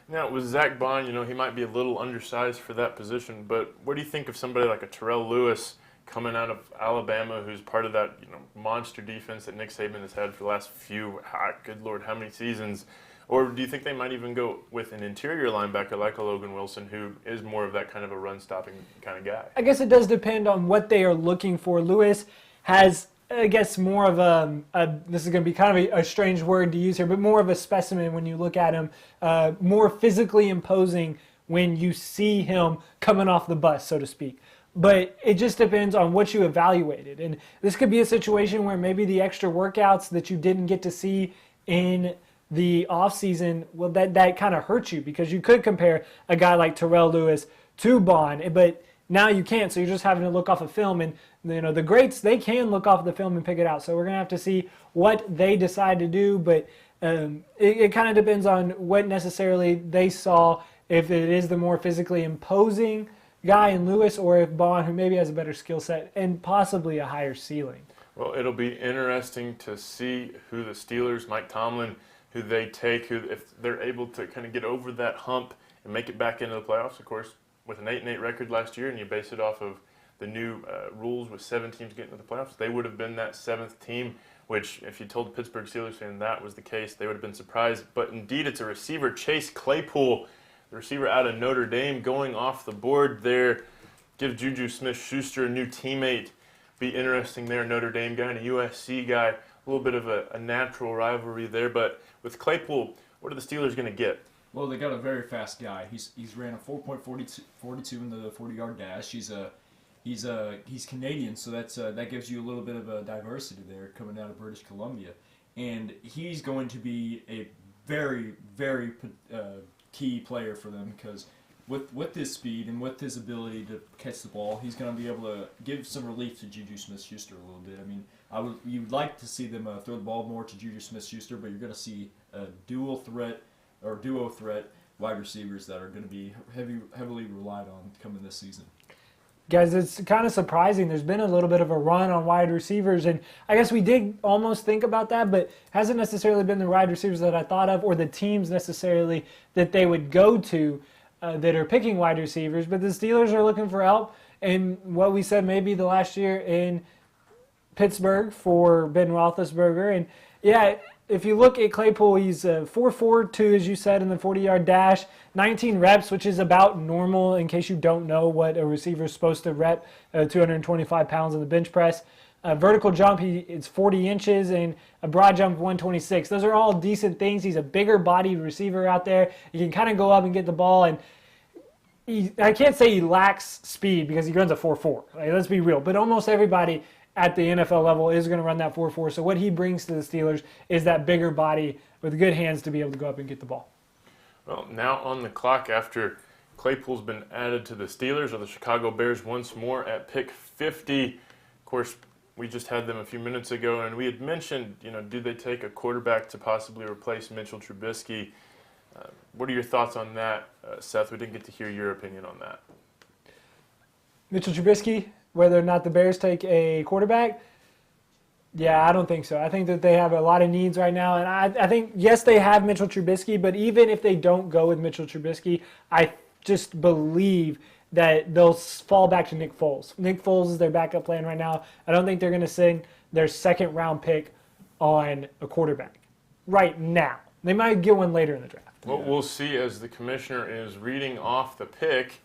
Now, with Zach Bond, he might be a little undersized for that position, but what do you think of somebody like a Terrell Lewis coming out of Alabama, who's part of that monster defense that Nick Saban has had for the last good Lord, how many seasons? Or do you think they might even go with an interior linebacker like a Logan Wilson, who is more of that kind of a run-stopping kind of guy? I guess it does depend on what they are looking for. Lewis has, I guess, more of this is going to be kind of a strange word to use here, but more of a specimen when you look at him, more physically imposing when you see him coming off the bus, so to speak. But it just depends on what you evaluated. And this could be a situation where maybe the extra workouts that you didn't get to see in the offseason, well, that kind of hurts you, because you could compare a guy like Terrell Lewis to Bond, but now you can't, so you're just having to look off of film. And the greats, they can look off the film and pick it out. So we're going to have to see what they decide to do, but it kind of depends on what necessarily they saw, if it is the more physically imposing guy in Lewis, or if Bond, who maybe has a better skill set and possibly a higher ceiling. Well, it'll be interesting to see who the Steelers, Mike Tomlin, who they take, if they're able to kind of get over that hump and make it back into the playoffs. Of course, with an 8-8 record last year, and you base it off of the new rules with 7 teams getting to the playoffs, they would have been that 7th team, which if you told the Pittsburgh Steelers fan that was the case, they would have been surprised. But indeed, it's a receiver, Chase Claypool, the receiver out of Notre Dame, going off the board there. Give Juju Smith-Schuster a new teammate. Be interesting there, Notre Dame guy and a USC guy. A little bit of a natural rivalry there. But with Claypool, what are the Steelers going to get? Well, they got a very fast guy. He's ran a 4.42 in the 40-yard dash. He's Canadian, so that gives you a little bit of a diversity there coming out of British Columbia, and he's going to be a very, very key player for them, because with his speed and with his ability to catch the ball, he's going to be able to give some relief to Juju Smith-Schuster a little bit. I mean, you'd like to see them throw the ball more to Juju Smith-Schuster, but you're going to see a duo threat wide receivers that are going to be heavily relied on coming this season. Guys, it's kind of surprising. There's been a little bit of a run on wide receivers, and I guess we did almost think about that, but hasn't necessarily been the wide receivers that I thought of, or the teams necessarily that they would go to that are picking wide receivers. But the Steelers are looking for help, and what we said maybe the last year in Pittsburgh for Ben Roethlisberger. And yeah, if you look at Claypool, he's 4.42, as you said, in the 40-yard dash, 19 reps, which is about normal in case you don't know what a receiver is supposed to rep, 225 pounds on the bench press. Vertical jump, it's 40 inches, and a broad jump, 126. Those are all decent things. He's a bigger bodied receiver out there. He can kind of go up and get the ball, and I can't say he lacks speed because he runs a 4.4. Like, let's be real. But almost everybody at the NFL level is going to run that 4.4. So what he brings to the Steelers is that bigger body with good hands to be able to go up and get the ball. Well, now on the clock after Claypool's been added to the Steelers are the Chicago Bears once more at pick 50. Of course, we just had them a few minutes ago, and we had mentioned, do they take a quarterback to possibly replace Mitchell Trubisky? What are your thoughts on that, Seth? We didn't get to hear your opinion on that. Mitchell Trubisky, whether or not the Bears take a quarterback, yeah, I don't think so. I think that they have a lot of needs right now, and I think, yes, they have Mitchell Trubisky, but even if they don't go with Mitchell Trubisky, I just believe that they'll fall back to Nick Foles. Nick Foles is their backup plan right now. I don't think they're going to send their second-round pick on a quarterback right now. They might get one later in the draft. Well, we'll see as the commissioner is reading off the pick.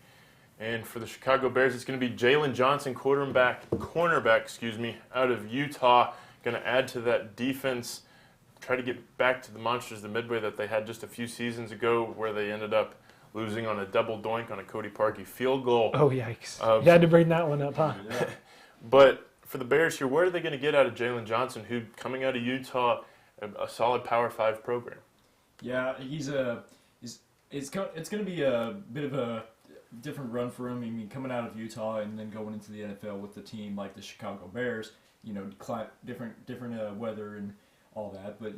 And for the Chicago Bears, it's going to be Jalen Johnson, cornerback, out of Utah. Going to add to that defense, try to get back to the monsters, the Midway that they had just a few seasons ago, where they ended up losing on a double doink on a Cody Parkey field goal. Oh, yikes. You had to bring that one up, huh? But for the Bears here, what are they going to get out of Jalen Johnson, who, coming out of Utah, a solid Power 5 program? Yeah, it's going to be a bit of a different run for him. I mean, coming out of Utah and then going into the NFL with the team like the Chicago Bears, different weather and all that. But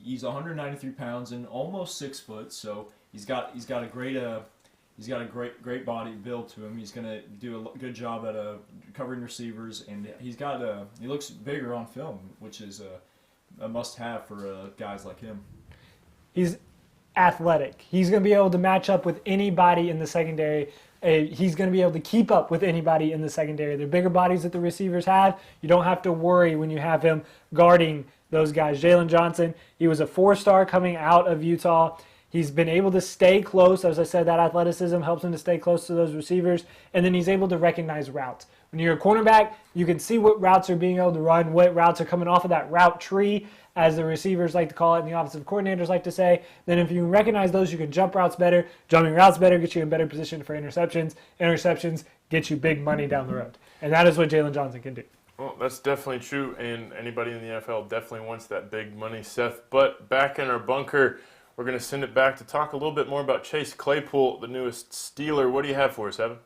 he's 193 pounds and almost 6 foot, so he's got a great body build to him. He's gonna do a good job at covering receivers, and he looks bigger on film, which is a must-have for guys like him. He's athletic. He's going to be able to match up with anybody in the secondary. He's going to be able to keep up with anybody in the secondary. The bigger bodies that the receivers have, you don't have to worry when you have him guarding those guys. Jalen Johnson, he was a 4-star coming out of Utah. He's been able to stay close. As I said, that athleticism helps him to stay close to those receivers. And then he's able to recognize routes, When you're a cornerback, you can see what routes are being able to run, what routes are coming off of that route tree, as the receivers like to call it and the offensive coordinators like to say. Then if you recognize those, you can jump routes better. Jumping routes better gets you in better position for interceptions. Interceptions get you big money down the road. And that is what Jalen Johnson can do. Well, that's definitely true, and anybody in the NFL definitely wants that big money, Seth. But back in our bunker, we're going to send it back to talk a little bit more about Chase Claypool, the newest Steeler. What do you have for us, Evan?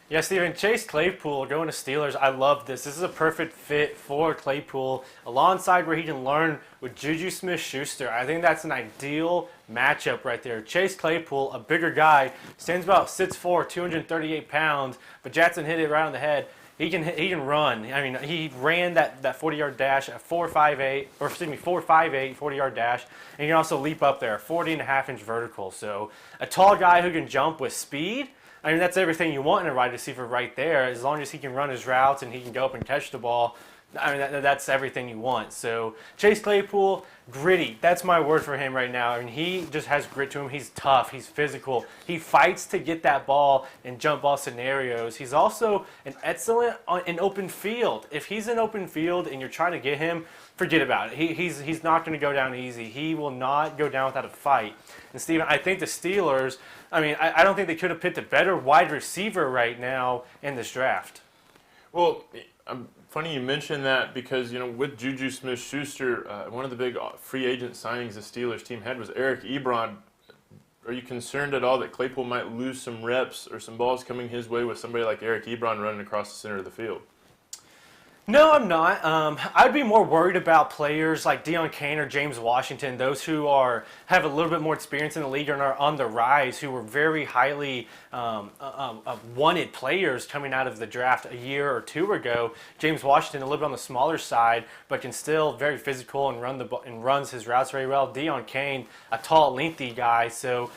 Yeah, Steven, Chase Claypool going to Steelers. I love this. This is a perfect fit for Claypool alongside where he can learn with Juju Smith-Schuster. I think that's an ideal matchup right there. Chase Claypool, a bigger guy, stands about 6'4", 238 pounds, but Jackson hit it right on the head. He can run. I mean, he ran that 40-yard dash at 4.58, 40-yard dash, and he can also leap up there, 40.5-inch vertical. So a tall guy who can jump with speed. I mean, that's everything you want in a wide receiver right there. As long as he can run his routes and he can go up and catch the ball, I mean, that's everything you want. So Chase Claypool, gritty. That's my word for him right now. I mean, he just has grit to him. He's tough. He's physical. He fights to get that ball in jump ball scenarios. He's also an excellent in open field. If he's in open field and you're trying to get him, forget about it. He's not going to go down easy. He will not go down without a fight. And, Steven, I think the Steelers, I mean, I don't think they could have picked a better wide receiver right now in this draft. Well, funny you mentioned that because, with Juju Smith-Schuster, one of the big free agent signings the Steelers team had was Eric Ebron. Are you concerned at all that Claypool might lose some reps or some balls coming his way with somebody like Eric Ebron running across the center of the field? No, I'm not. I'd be more worried about players like Deion Kane or James Washington, those who have a little bit more experience in the league and are on the rise, who were very highly wanted players coming out of the draft a year or two ago. James Washington, a little bit on the smaller side, but can still very physical and runs his routes very well. Deion Kane, a tall, lengthy guy, so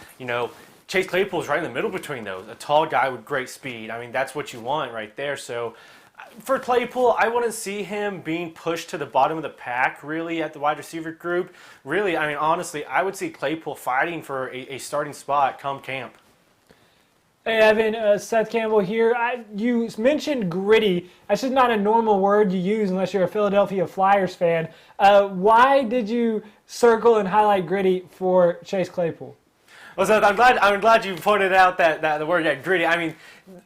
Chase Claypool is right in the middle between those. A tall guy with great speed. I mean, that's what you want right there. So for Claypool, I wouldn't see him being pushed to the bottom of the pack, really, at the wide receiver group. Really, I mean, honestly, I would see Claypool fighting for a starting spot come camp. Hey, Evan, Seth Campbell here. You mentioned gritty. That's just not a normal word you use unless you're a Philadelphia Flyers fan. Why did you circle and highlight gritty for Chase Claypool? Well, Seth, I'm glad you pointed out that the word gritty. I mean,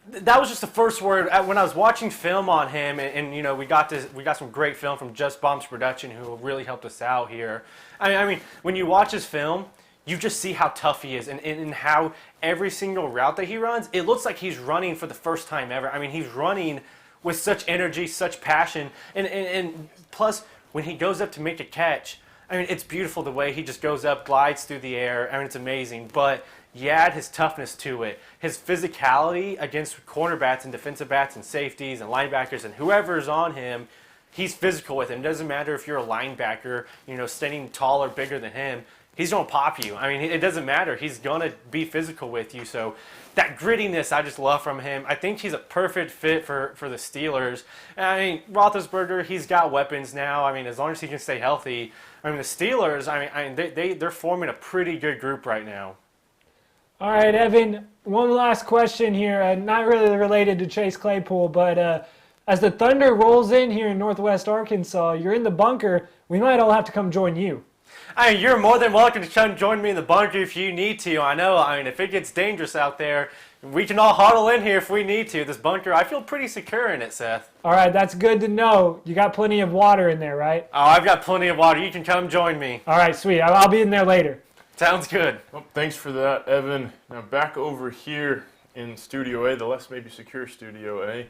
that was just the first word when I was watching film on him, and we got some great film from Just Bombs Production, who really helped us out here. I mean, when you watch his film, you just see how tough he is, and how every single route that he runs, it looks like he's running for the first time ever. I mean, he's running with such energy, such passion, and plus when he goes up to make a catch, I mean, it's beautiful the way he just goes up, glides through the air. I mean, it's amazing. But you add his toughness to it, his physicality against cornerbacks and defensive backs and safeties and linebackers and whoever's on him, he's physical with him. It doesn't matter if you're a linebacker, standing tall or bigger than him. He's going to pop you. I mean, it doesn't matter. He's going to be physical with you. So that grittiness I just love from him. I think he's a perfect fit for the Steelers. And I mean, Roethlisberger, he's got weapons now. I mean, as long as he can stay healthy. I mean, the Steelers, I mean, they're forming a pretty good group right now. All right, Evan, one last question here. Not really related to Chase Claypool, but as the Thunder rolls in here in Northwest Arkansas, you're in the bunker. We might all have to come join you. I mean, you're more than welcome to come join me in the bunker if you need to. I know, I mean, if it gets dangerous out there, we can all huddle in here if we need to. This bunker, I feel pretty secure in it, Seth. All right, that's good to know. You got plenty of water in there, right? Oh, I've got plenty of water. You can come join me. All right, sweet. I'll be in there later. Sounds good. Well, thanks for that, Evan. Now back over here in Studio A, the less maybe secure Studio A,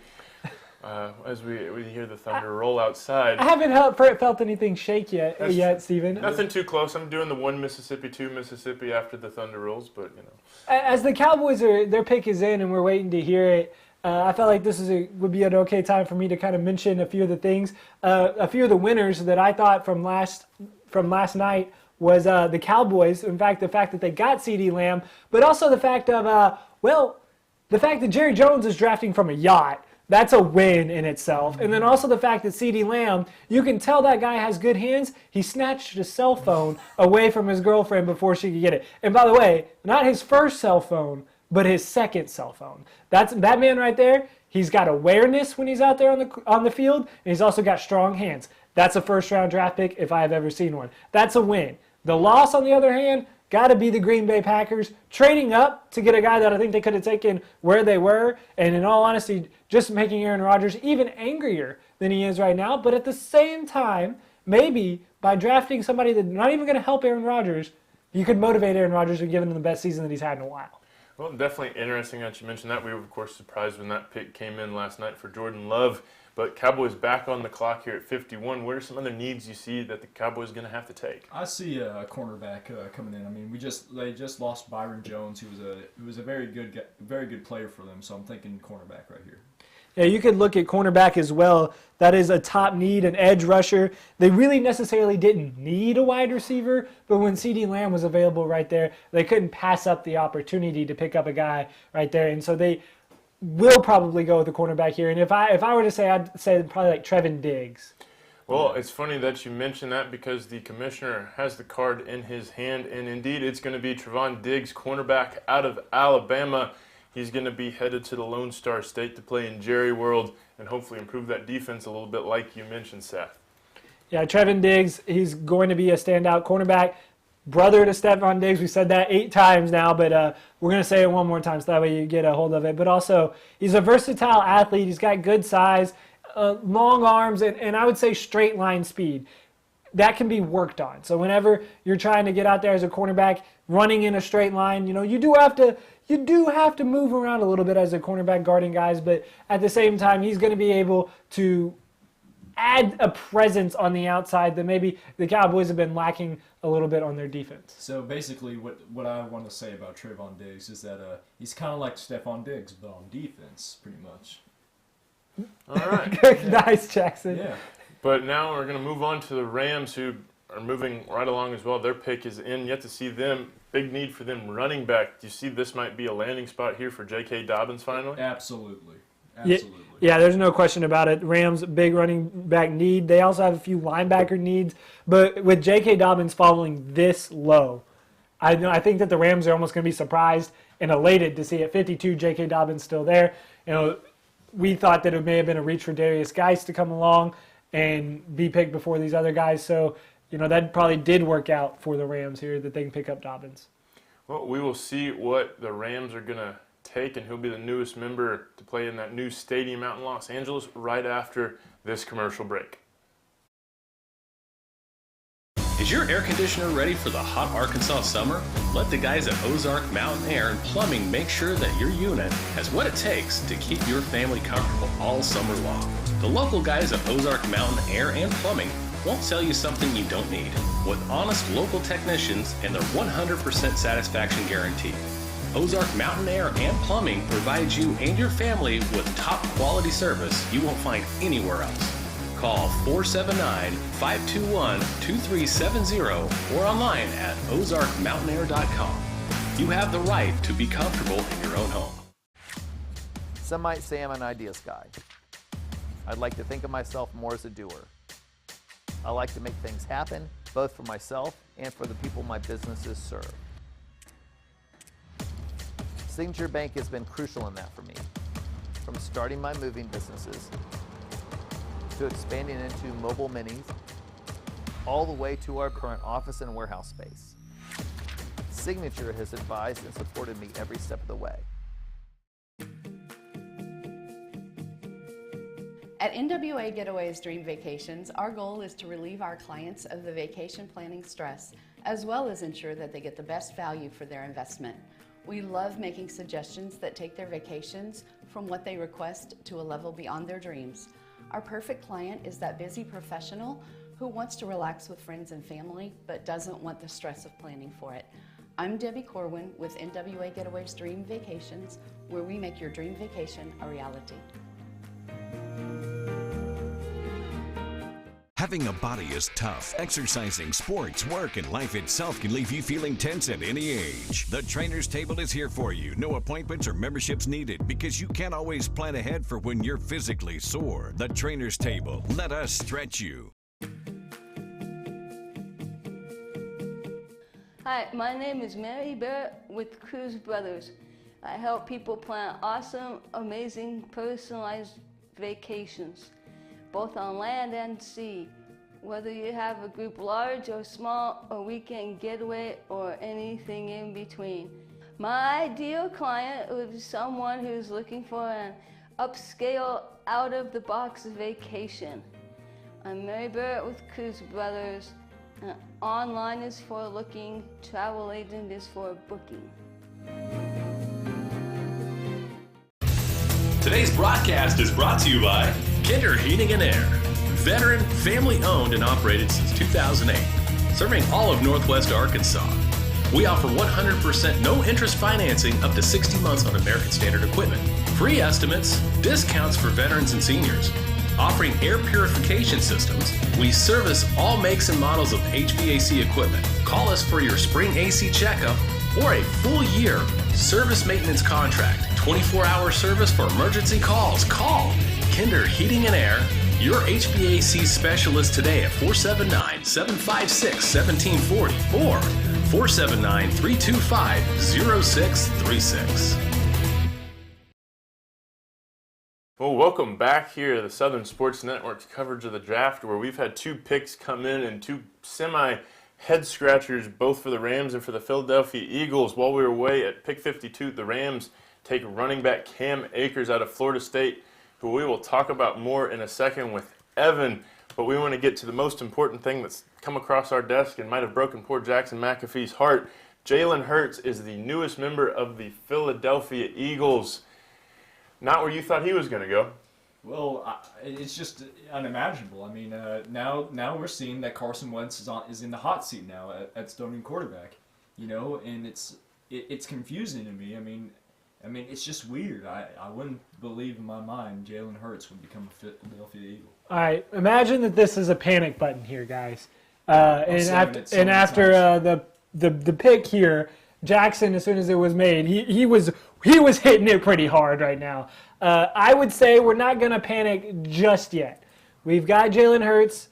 as we hear the thunder roll outside. I haven't felt anything shake yet, Steven. Nothing too close. I'm doing the 1 Mississippi, 2 Mississippi after the thunder rolls, but As the Cowboys their pick is in and we're waiting to hear it, I felt like this would be an okay time for me to kind of mention a few of the things. A few of the winners that I thought from last night was the Cowboys. In fact, the fact that they got CeeDee Lamb, but also the fact of the fact that Jerry Jones is drafting from a yacht. That's a win in itself. And then also the fact that CeeDee Lamb, you can tell that guy has good hands. He snatched his cell phone away from his girlfriend before she could get it. And by the way, not his first cell phone, but his second cell phone. That man right there. He's got awareness when he's out there on the field, and he's also got strong hands. That's a first-round draft pick if I have ever seen one. That's a win. The loss, on the other hand, got to be the Green Bay Packers trading up to get a guy that I think they could have taken where they were, and in all honesty, just making Aaron Rodgers even angrier than he is right now. But at the same time, maybe by drafting somebody that's not even going to help Aaron Rodgers, you could motivate Aaron Rodgers and give him the best season that he's had in a while. Well, definitely interesting that you mentioned that. We were, of course, surprised when that pick came in last night for Jordan Love. But Cowboys back on the clock here at 51. What are some other needs you see that the Cowboys are going to have to take? I see a cornerback coming in. I mean, they just lost Byron Jones, who was a very good player for them. So I'm thinking cornerback right here. Yeah, you could look at cornerback as well. That is a top need, an edge rusher. They really necessarily didn't need a wide receiver, but when CeeDee Lamb was available right there, they couldn't pass up the opportunity to pick up a guy right there. And so they will probably go with the cornerback here. And if I were to say, I'd say probably like Trevin Diggs. Well, it's funny that you mention that because the commissioner has the card in his hand, and indeed it's going to be Trevon Diggs, cornerback out of Alabama. He's going to be headed to the Lone Star State to play in Jerry World and hopefully improve that defense a little bit like you mentioned, Seth. Yeah, Trevin Diggs, he's going to be a standout cornerback. Brother to Stephon Diggs, we said that 8 times now, but we're going to say it one more time so that way you get a hold of it. But also, he's a versatile athlete. He's got good size, long arms, and I would say straight line speed. That can be worked on. So whenever you're trying to get out there as a cornerback, running in a straight line, you do have to move around a little bit as a cornerback guarding guys, but at the same time, he's going to be able to add a presence on the outside that maybe the Cowboys have been lacking a little bit on their defense. So basically what I want to say about Trevon Diggs is that he's kind of like Stephon Diggs, but on defense, pretty much. All right. Nice, Jackson. Yeah. But now we're going to move on to the Rams, who are moving right along as well. Their pick is in. Yet to see them. Big need for them running back. Do you see this might be a landing spot here for J.K. Dobbins finally? Absolutely. Yeah, there's no question about it. Rams, big running back need. They also have a few linebacker needs. But with J.K. Dobbins falling this low, I think that the Rams are almost going to be surprised and elated to see at 52 J.K. Dobbins still there. We thought that it may have been a reach for Darius Geis to come along and be picked before these other guys. So, that probably did work out for the Rams here, that they can pick up Dobbins. Well, we will see what the Rams are going to take, and he'll be the newest member to play in that new stadium out in Los Angeles right after this commercial break. Is your air conditioner ready for the hot Arkansas summer? Let the guys at Ozark Mountain Air and Plumbing make sure that your unit has what it takes to keep your family comfortable all summer long. The local guys at Ozark Mountain Air and Plumbing won't sell you something you don't need. With honest local technicians and their 100% satisfaction guarantee. Ozark Mountain Air and Plumbing provides you and your family with top quality service you won't find anywhere else. Call 479-521-2370 or online at ozarkmountainair.com. You have the right to be comfortable in your own home. Some might say I'm an ideas guy. I'd like to think of myself more as a doer. I like to make things happen, both for myself and for the people my businesses serve. Signature Bank has been crucial in that for me, from starting my moving businesses to expanding into mobile minis, all the way to our current office and warehouse space. Signature has advised and supported me every step of the way. At NWA Getaways Dream Vacations, our goal is to relieve our clients of the vacation planning stress, as well as ensure that they get the best value for their investment. We love making suggestions that take their vacations from what they request to a level beyond their dreams. Our perfect client is that busy professional who wants to relax with friends and family, but doesn't want the stress of planning for it. I'm Debbie Corwin with NWA Getaways Dream Vacations, where we make your dream vacation a reality. Having a body is tough. Exercising, sports, work, and life itself can leave you feeling tense at any age. The Trainer's Table is here for you. No appointments or memberships needed because you can't always plan ahead for when you're physically sore. The Trainer's Table. Let us stretch you. Hi, my name is Mary Barrett with Cruz Brothers. I help people plan awesome, amazing, personalized vacations, both on land and sea. Whether you have a group large or small, a weekend getaway, or anything in between. My ideal client would be someone who's looking for an upscale, out-of-the-box vacation. I'm Mary Barrett with Cruise Brothers. Online is for looking, travel agent is for booking. Today's broadcast is brought to you by Kinder Heating and Air. Veteran, family-owned and operated since 2008. Serving all of Northwest Arkansas. We offer 100% no-interest financing up to 60 months on American Standard equipment. Free estimates, discounts for veterans and seniors. Offering air purification systems. We service all makes and models of HVAC equipment. Call us for your spring AC checkup or a full year service maintenance contract. 24-hour service for emergency calls. Call Kinder Heating and Air, your HVAC specialist today at 479-756-1740 or 479-325-0636. Well, welcome back here to the Southern Sports Network's coverage of the draft, where we've had two picks come in and two semi-head-scratchers, both for the Rams and for the Philadelphia Eagles. While we were away at pick 52, the Rams take running back Cam Akers out of Florida State, who we will talk about more in a second with Evan. But we want to get to the most important thing that's come across our desk and might have broken poor Jackson McAfee's heart. Jalen Hurts is the newest member of the Philadelphia Eagles. Not where you thought he was going to go. Well, it's just unimaginable. I mean, now we're seeing that Carson Wentz is in the hot seat now at starting quarterback. You know, and it's confusing to me. I mean, it's just weird. I wouldn't believe in my mind Jalen Hurts would become a Philadelphia Eagle. All right, imagine that this is a panic button here, guys. After the pick here, Jackson, as soon as it was made, he was hitting it pretty hard right now. I would say we're not going to panic just yet. We've got Jalen Hurts.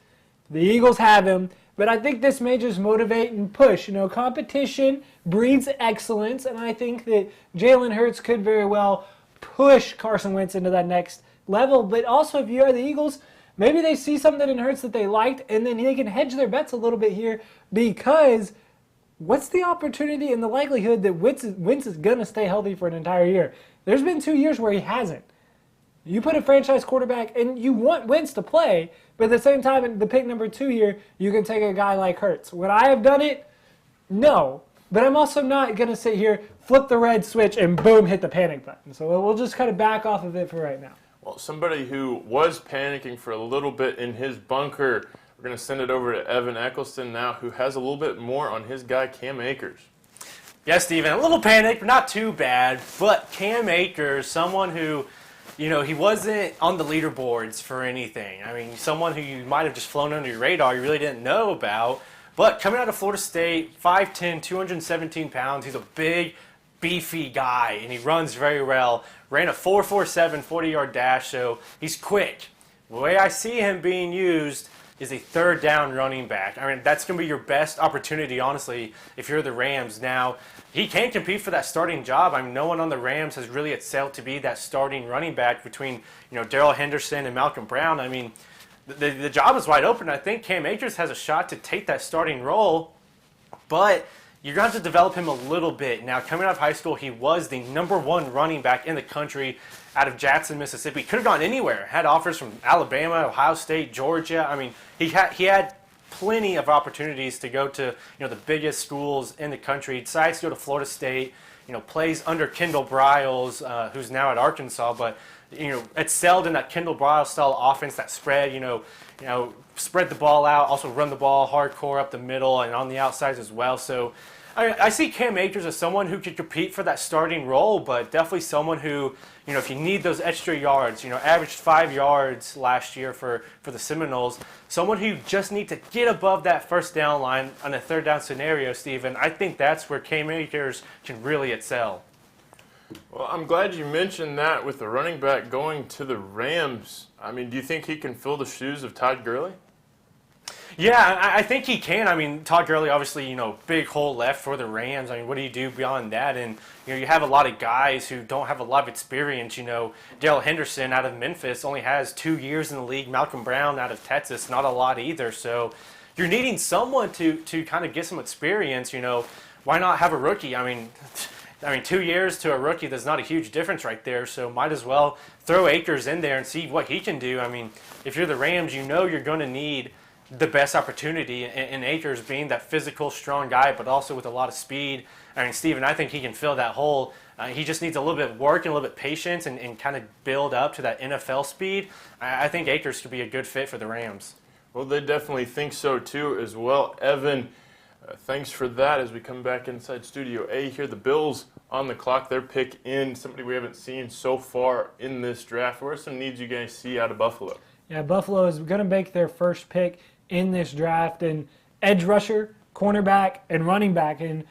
The Eagles have him. But I think this may just motivate and push. You know, competition breeds excellence, and I think that Jalen Hurts could very well push Carson Wentz into that next level. But also, if you are the Eagles, maybe they see something in Hurts that they liked, and then they can hedge their bets a little bit here, because what's the opportunity and the likelihood that Wentz is going to stay healthy for an entire year? There's been 2 years where he hasn't. You put a franchise quarterback, and you want Wentz to play, but at the same time, in the pick number 2 here, you can take a guy like Hurts. Would I have done it? No. But I'm also not going to sit here, flip the red switch, and boom, hit the panic button. So we'll just kind of back off of it for right now. Well, somebody who was panicking for a little bit in his bunker, we're going to send it over to Evan Eccleston now, who has a little bit more on his guy, Cam Akers. Yes, Steven, a little panic, but not too bad. But Cam Akers, someone who, you know, he wasn't on the leaderboards for anything. I mean, someone who you might have just flown under your radar, you really didn't know about. But coming out of Florida State, 5'10", 217 pounds, he's a big, beefy guy, and he runs very well. Ran a 4.47 40-yard dash, so he's quick. The way I see him being used is a third down running back. I mean, that's going to be your best opportunity, honestly, if you're the Rams. Now, he can compete for that starting job. I mean, no one on the Rams has really excelled to be that starting running back between, you know, Darrell Henderson and Malcolm Brown. I mean, the job is wide open. I think Cam Akers has a shot to take that starting role, but you're going to have to develop him a little bit. Now, coming out of high school, he was the #1 running back in the country out of Jackson, Mississippi. Could have gone anywhere. Had offers from Alabama, Ohio State, Georgia. I mean, he had plenty of opportunities to go to, you know, the biggest schools in the country. He decides to go to Florida State. You know, plays under Kendall Briles, who's now at Arkansas, but you know, excelled in that Kendall Briles style offense, that spread. You know, spread the ball out, also run the ball hardcore up the middle and on the outsides as well. So I see Cam Akers as someone who could compete for that starting role, but definitely someone who, you know, if you need those extra yards, you know, averaged 5 yards last year for the Seminoles, someone who just need to get above that first down line on a third down scenario, Steven. I think that's where Cam Akers can really excel. Well, I'm glad you mentioned that with the running back going to the Rams. I mean, do you think he can fill the shoes of Todd Gurley? Yeah, I think he can. I mean, Todd Gurley, obviously, big hole left for the Rams. I mean, what do you do beyond that? And, you have a lot of guys who don't have a lot of experience. Darrell Henderson out of Memphis only has 2 years in the league. Malcolm Brown out of Texas, not a lot either. So you're needing someone to kind of get some experience. Why not have a rookie? I mean, 2 years to a rookie, there's not a huge difference right there. So might as well throw Akers in there and see what he can do. I mean, if you're the Rams, you're going to need the best opportunity in Akers being that physical, strong guy, but also with a lot of speed. I mean, Steven, I think he can fill that hole. He just needs a little bit of work and a little bit of patience and kind of build up to that NFL speed. I think Akers could be a good fit for the Rams. Well, they definitely think so too as well. Evan, thanks for that. As we come back inside Studio A here, the Bills on the clock. Their pick in, somebody we haven't seen so far in this draft. What are some needs you guys see out of Buffalo? Yeah, Buffalo is going to make their first pick in this draft, and edge rusher, cornerback, and running back. And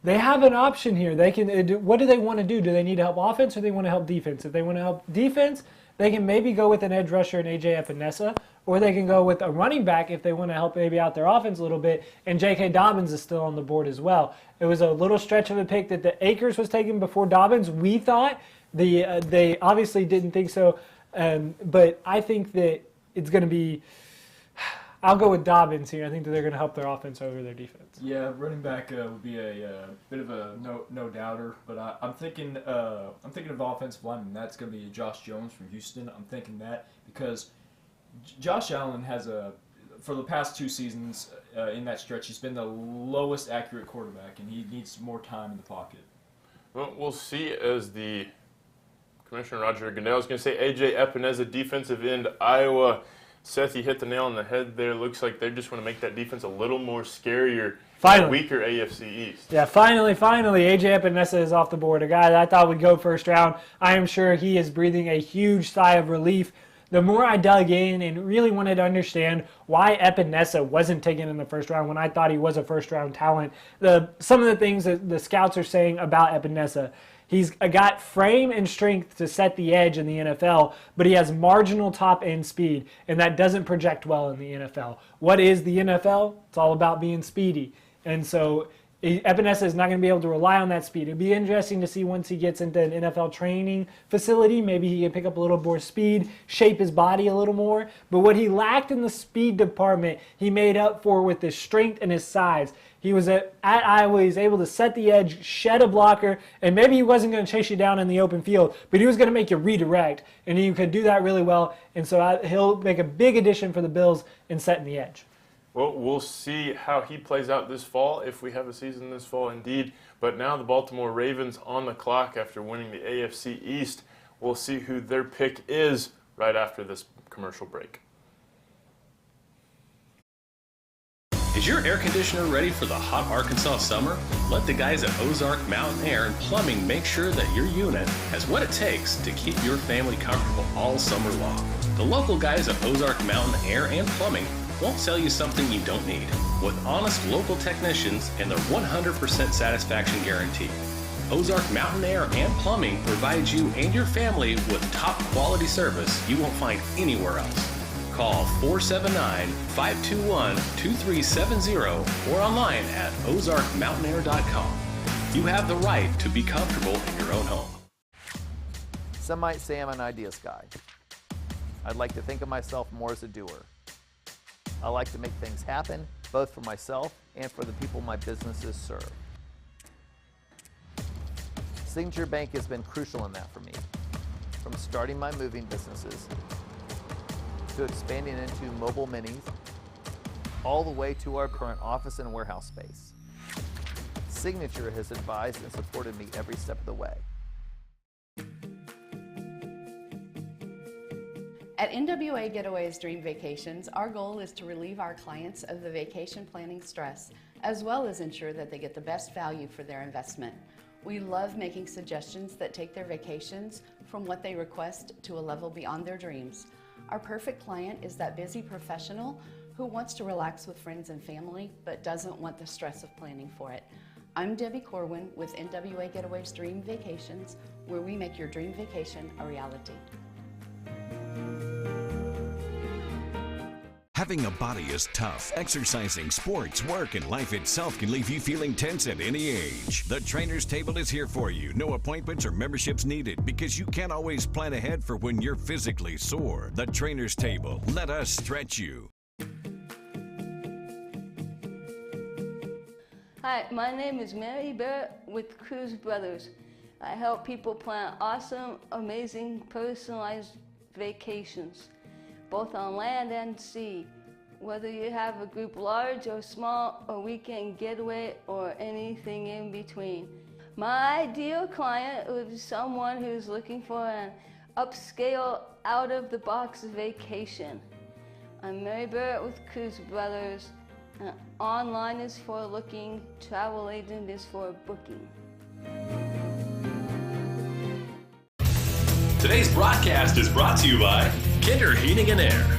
they have an option here. They can. What do they want to do? Do they need to help offense, or do they want to help defense? If they want to help defense, they can maybe go with an edge rusher and A.J. Epinesa, or they can go with a running back if they want to help maybe out their offense a little bit. And J.K. Dobbins is still on the board as well. It was a little stretch of a pick that the Akers was taken before Dobbins. We thought they obviously didn't think so, but I think that it's going to be. I'll go with Dobbins here. I think that they're going to help their offense over their defense. Yeah, running back would be a bit of a no doubter, but I'm thinking of offensive lineman. That's going to be Josh Jones from Houston. I'm thinking that because Josh Allen has for the past 2 seasons in that stretch, he's been the lowest accurate quarterback, and he needs more time in the pocket. Well, we'll see as the Commissioner Roger Goodell is going to say A.J. Epinesa, defensive end, Iowa. Seth, you hit the nail on the head there. Looks like they just want to make that defense a little more scarier, weaker AFC East. Yeah, finally, A.J. Epinesa is off the board. A guy that I thought would go first round. I am sure he is breathing a huge sigh of relief. The more I dug in and really wanted to understand why Epinesa wasn't taken in the first round when I thought he was a first-round talent, some of the things that the scouts are saying about Epinesa, he's got frame and strength to set the edge in the NFL, but he has marginal top-end speed, and that doesn't project well in the NFL. What is the NFL? It's all about being speedy. And so Epinesa is not going to be able to rely on that speed. It'd be interesting to see once he gets into an NFL training facility, maybe he can pick up a little more speed, shape his body a little more. But what he lacked in the speed department, he made up for with his strength and his size. He was at Iowa, he was able to set the edge, shed a blocker, and maybe he wasn't going to chase you down in the open field, but he was going to make you redirect, and he could do that really well. And so he'll make a big addition for the Bills in setting the edge. Well, we'll see how he plays out this fall, if we have a season this fall indeed. But now the Baltimore Ravens on the clock after winning the AFC East. We'll see who their pick is right after this commercial break. Is your air conditioner ready for the hot Arkansas summer? Let the guys at Ozark Mountain Air and Plumbing make sure that your unit has what it takes to keep your family comfortable all summer long. The local guys at Ozark Mountain Air and Plumbing won't sell you something you don't need. With honest local technicians and their 100% satisfaction guarantee. Ozark Mountain Air and Plumbing provides you and your family with top quality service you won't find anywhere else. Call 479-521-2370 or online at ozarkmountainair.com. You have the right to be comfortable in your own home. Some might say I'm an ideas guy. I'd like to think of myself more as a doer. I like to make things happen, both for myself and for the people my businesses serve. Signature Bank has been crucial in that for me. From starting my moving businesses, to expanding into mobile minis, all the way to our current office and warehouse space. Signature has advised and supported me every step of the way. At NWA Getaways Dream Vacations, our goal is to relieve our clients of the vacation planning stress, as well as ensure that they get the best value for their investment. We love making suggestions that take their vacations from what they request to a level beyond their dreams. Our perfect client is that busy professional who wants to relax with friends and family, but doesn't want the stress of planning for it. I'm Debbie Corwin with NWA Getaways Dream Vacations, where we make your dream vacation a reality. Having a body is tough. Exercising, sports, work, and life itself can leave you feeling tense at any age. The Trainer's Table is here for you. No appointments or memberships needed because you can't always plan ahead for when you're physically sore. The Trainer's Table. Let us stretch you. Hi, my name is Mary Barrett with Cruz Brothers. I help people plan awesome, amazing, personalized vacations, both on land and sea. Whether you have a group large or small, a weekend getaway, or anything in between. My ideal client would be someone who's looking for an upscale, out-of-the-box vacation. I'm Mary Barrett with Cruz Brothers. Online is for looking, travel agent is for booking. Today's broadcast is brought to you by Kinder Heating and Air.